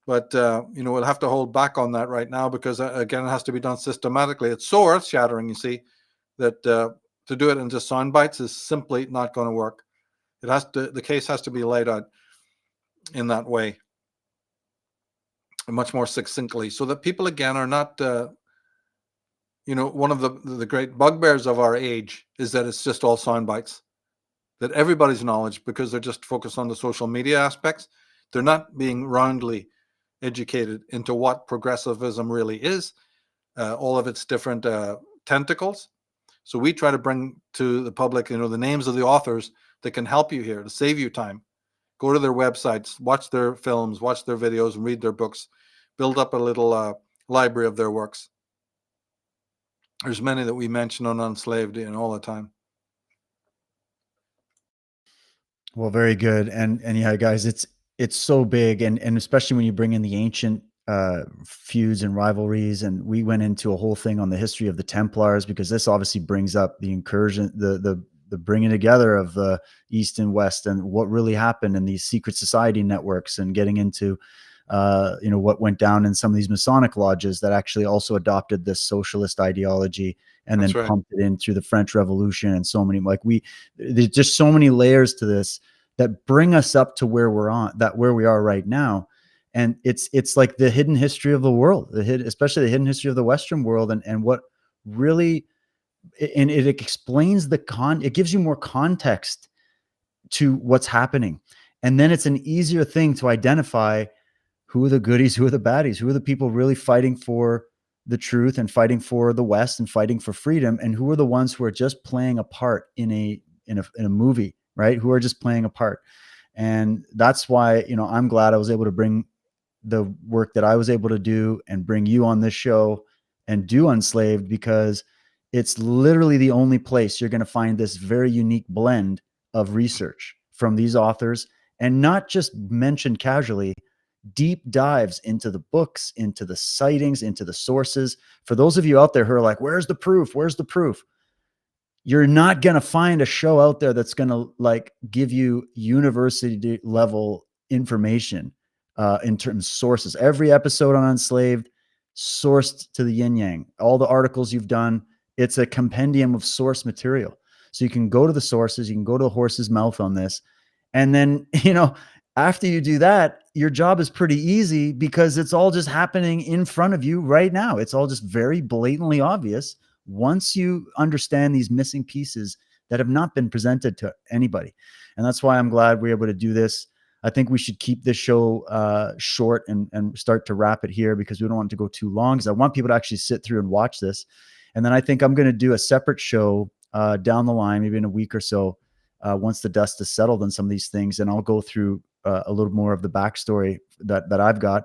But, we'll have to hold back on that right now because, again, it has to be done systematically. It's so earth-shattering, you see, that to do it in just sound bites is simply not going to work. The case has to be laid out in that way, much more succinctly, so that people, again, are not, one of the great bugbears of our age is that it's just all sound bites, that everybody's knowledge, because they're just focused on the social media aspects, they're not being roundly educated into what progressivism really is, all of its different tentacles. So we try to bring to the public, the names of the authors that can help you here, to save you time. Go to their websites, watch their films, watch their videos, and read their books. Build up a little library of their works. There's many that we mention on Enslaved all the time. Well, very good. And yeah, guys, it's so big, and especially when you bring in the ancient feuds and rivalries, and we went into a whole thing on the history of the Templars, because this obviously brings up the incursion, the bringing together of the East and West, and what really happened in these secret society networks, and getting into what went down in some of these Masonic lodges that actually also adopted this socialist ideology, and then pumped it in through the French Revolution, and so many, there's just so many layers to this that bring us up to where we are right now. And it's like the hidden history of the world, especially the hidden history of the Western world, and what really, and it explains it gives you more context to what's happening. And then it's an easier thing to identify who are the goodies, who are the baddies, who are the people really fighting for the truth and fighting for the West and fighting for freedom, and who are the ones who are just playing a part in a in a movie, right? Who are just playing a part. And that's why, I'm glad I was able to bring the work that I was able to do and bring you on this show and do Unslaved, because it's literally the only place you're going to find this very unique blend of research from these authors, and not just mentioned casually, deep dives into the books, into the sightings, into the sources. For those of you out there who are like, where's the proof? Where's the proof? You're not going to find a show out there that's going to give you university level information in terms of sources. Every episode on Enslaved sourced to the yin yang. All the articles you've done, it's a compendium of source material. So you can go to the sources, you can go to the horse's mouth on this. And then, after you do that, your job is pretty easy, because it's all just happening in front of you right now. It's all just very blatantly obvious once you understand these missing pieces that have not been presented to anybody. And that's why I'm glad we're able to do this. I think we should keep this show short and start to wrap it here, because we don't want it to go too long, because I want people to actually sit through and watch this. And then I think I'm going to do a separate show down the line, maybe in a week or so, once the dust is settled on some of these things. And I'll go through a little more of the backstory that I've got.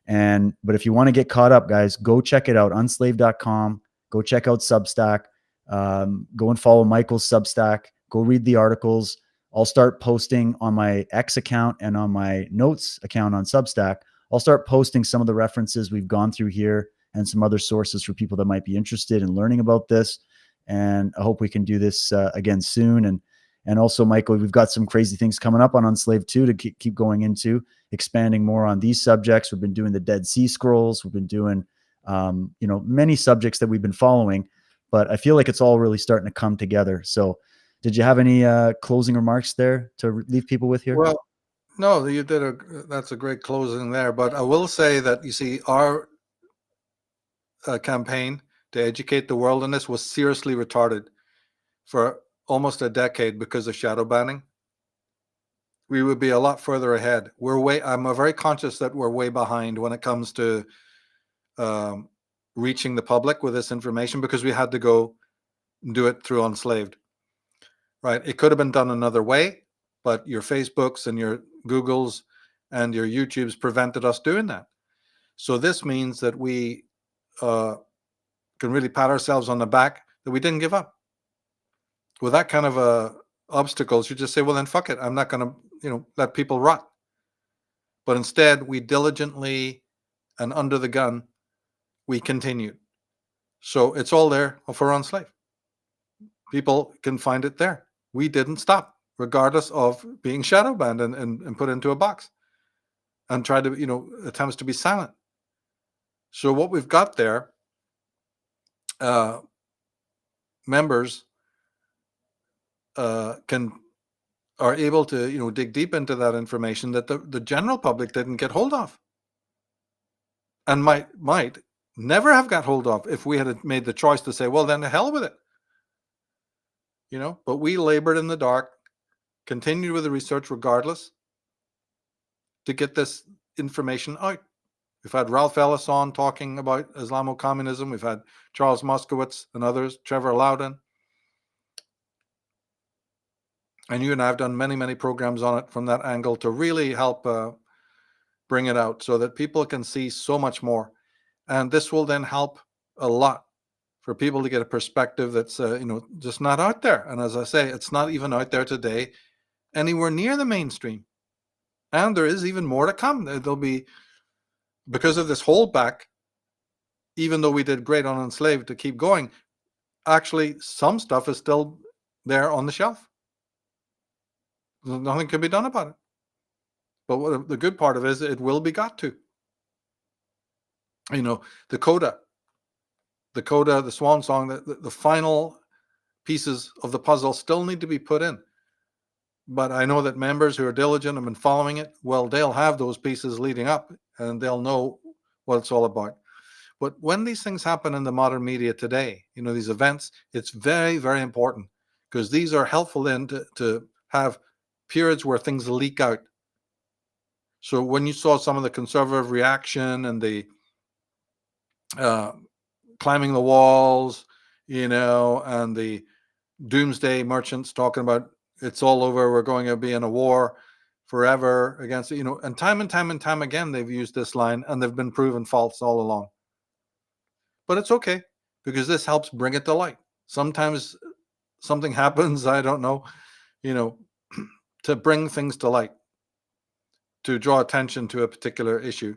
But if you want to get caught up, guys, go check it out, unslave.com. Go check out Substack. Go and follow Michael's Substack. Go read the articles. I'll start posting on my X account and on my notes account on Substack. I'll start posting some of the references we've gone through here and some other sources for people that might be interested in learning about this. And I hope we can do this again soon. And also, Michael, we've got some crazy things coming up on Unslaved too, to keep going into, expanding more on these subjects. We've been doing the Dead Sea Scrolls. We've been doing many subjects that we've been following, but I feel like it's all really starting to come together. So did you have any closing remarks there to leave people with here? Well, no, you did that's a great closing there, but I will say that, you see, our campaign to educate the world on this was seriously retarded for almost a decade because of shadow banning. We would be a lot further ahead. I'm very conscious that we're way behind when it comes to reaching the public with this information, because we had to go do it through Unslaved, right? It could have been done another way, but your Facebooks and your Googles and your YouTubes prevented us doing that. So this means that we can really pat ourselves on the back that we didn't give up. With that kind of obstacles, you just say, well, then fuck it. I'm not going to, let people rot. But instead, we diligently and under the gun, we continued. So it's all there for Enslaved. People can find it there. We didn't stop, regardless of being shadow banned and put into a box and try to, attempts to be silent. So what we've got there, members are able to, dig deep into that information that the general public didn't get hold of, and might never have got hold of if we had made the choice to say, well, then the hell with it. But we labored in the dark, continued with the research regardless, to get this information out. We've had Ralph Ellis on talking about Islamo-communism. We've had Charles Moskowitz and others, Trevor Loudon. And you and I have done many, many programs on it from that angle to really help bring it out so that people can see so much more. And this will then help a lot for people to get a perspective that's, just not out there. And as I say, it's not even out there today anywhere near the mainstream. And there is even more to come. There'll be, because of this holdback, even though we did great on Enslaved to keep going, actually some stuff is still there on the shelf. Nothing can be done about it. But what the good part of it is, it will be got to. The coda, the swan song, the final pieces of the puzzle still need to be put in. But I know that members who are diligent and been following it, well, they'll have those pieces leading up and they'll know what it's all about. But when these things happen in the modern media today, these events, it's very, very important, because these are helpful then to have periods where things leak out. So when you saw some of the conservative reaction and the climbing the walls, and the doomsday merchants talking about it's all over, we're going to be in a war forever against, and time and time again, they've used this line and they've been proven false all along. But it's okay, because this helps bring it to light. Sometimes something happens, I don't know, to bring things to light, to draw attention to a particular issue.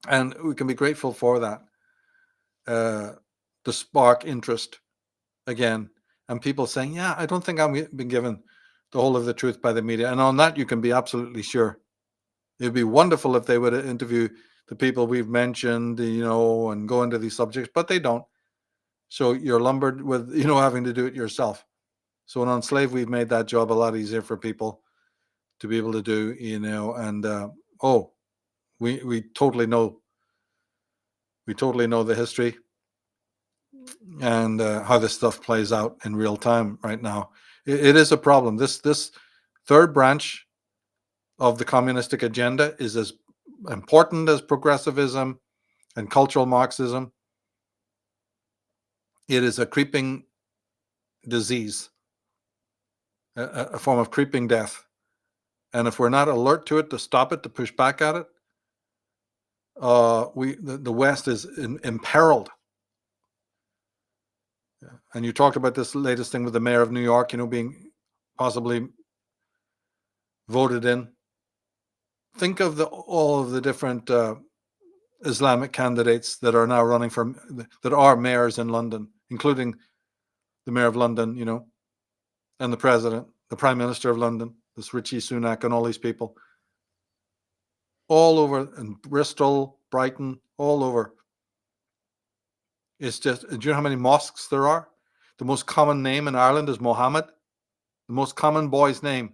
And we can be grateful for that, to spark interest again. And people saying, yeah, I don't think I've been given the whole of the truth by the media. And on that, you can be absolutely sure. It'd be wonderful if they would interview the people we've mentioned, and go into these subjects, but they don't. So you're lumbered with, having to do it yourself. So on Enslaved, we've made that job a lot easier for people to be able to do, and we totally know the history and how this stuff plays out in real time right now. It is a problem. This third branch of the communistic agenda is as important as progressivism and cultural Marxism. It is a creeping disease, a form of creeping death. And if we're not alert to it, to stop it, to push back at it, the West is imperiled. And you talked about this latest thing with the mayor of New York, being possibly voted in. Think of all of the different Islamic candidates that are now running that are mayors in London, including the mayor of London, and the president, the prime minister of London, this Richie Sunak, and all these people, all over, in Bristol, Brighton, all over. It's just, do you know how many mosques there are? The most common name in Ireland is Mohammed, the most common boy's name.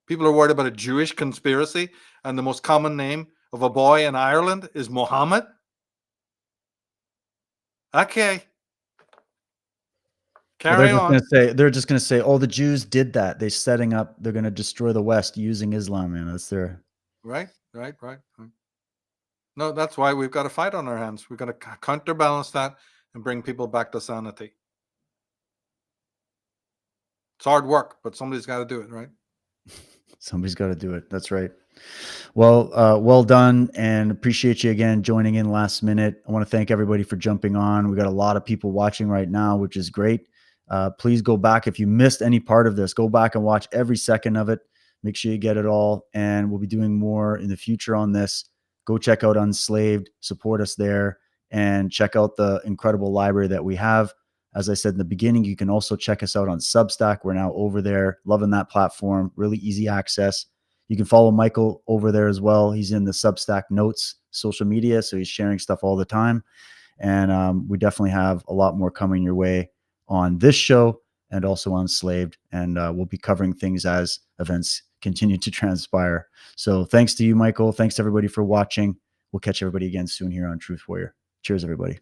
People are worried about a Jewish conspiracy, and the most common name of a boy in Ireland is Mohammed. Okay. Carry on. They're just going to say, oh, the Jews did that. They're setting up, they're going to destroy the West using Islam. And that's their... Right. No, that's why we've got a fight on our hands. We've got to counterbalance that and bring people back to sanity. It's hard work, but somebody's got to do it, right? Somebody's got to do it. That's right. Well, well done, and appreciate you again joining in last minute. I want to thank everybody for jumping on. We got a lot of people watching right now, which is great. Please go back. If you missed any part of this, go back and watch every second of it. Make sure you get it all. And we'll be doing more in the future on this. Go check out Enslaved, support us there, and check out the incredible library that we have. As I said in the beginning, you can also check us out on Substack. We're now over there. Loving that platform. Really easy access. You can follow Michael over there as well. He's in the Substack notes, social media, so he's sharing stuff all the time. And we definitely have a lot more coming your way on this show and also on Enslaved. And we'll be covering things as events continue to transpire. So thanks to you, Michael. Thanks to everybody for watching. We'll catch everybody again soon here on Truth Warrior. Cheers, everybody.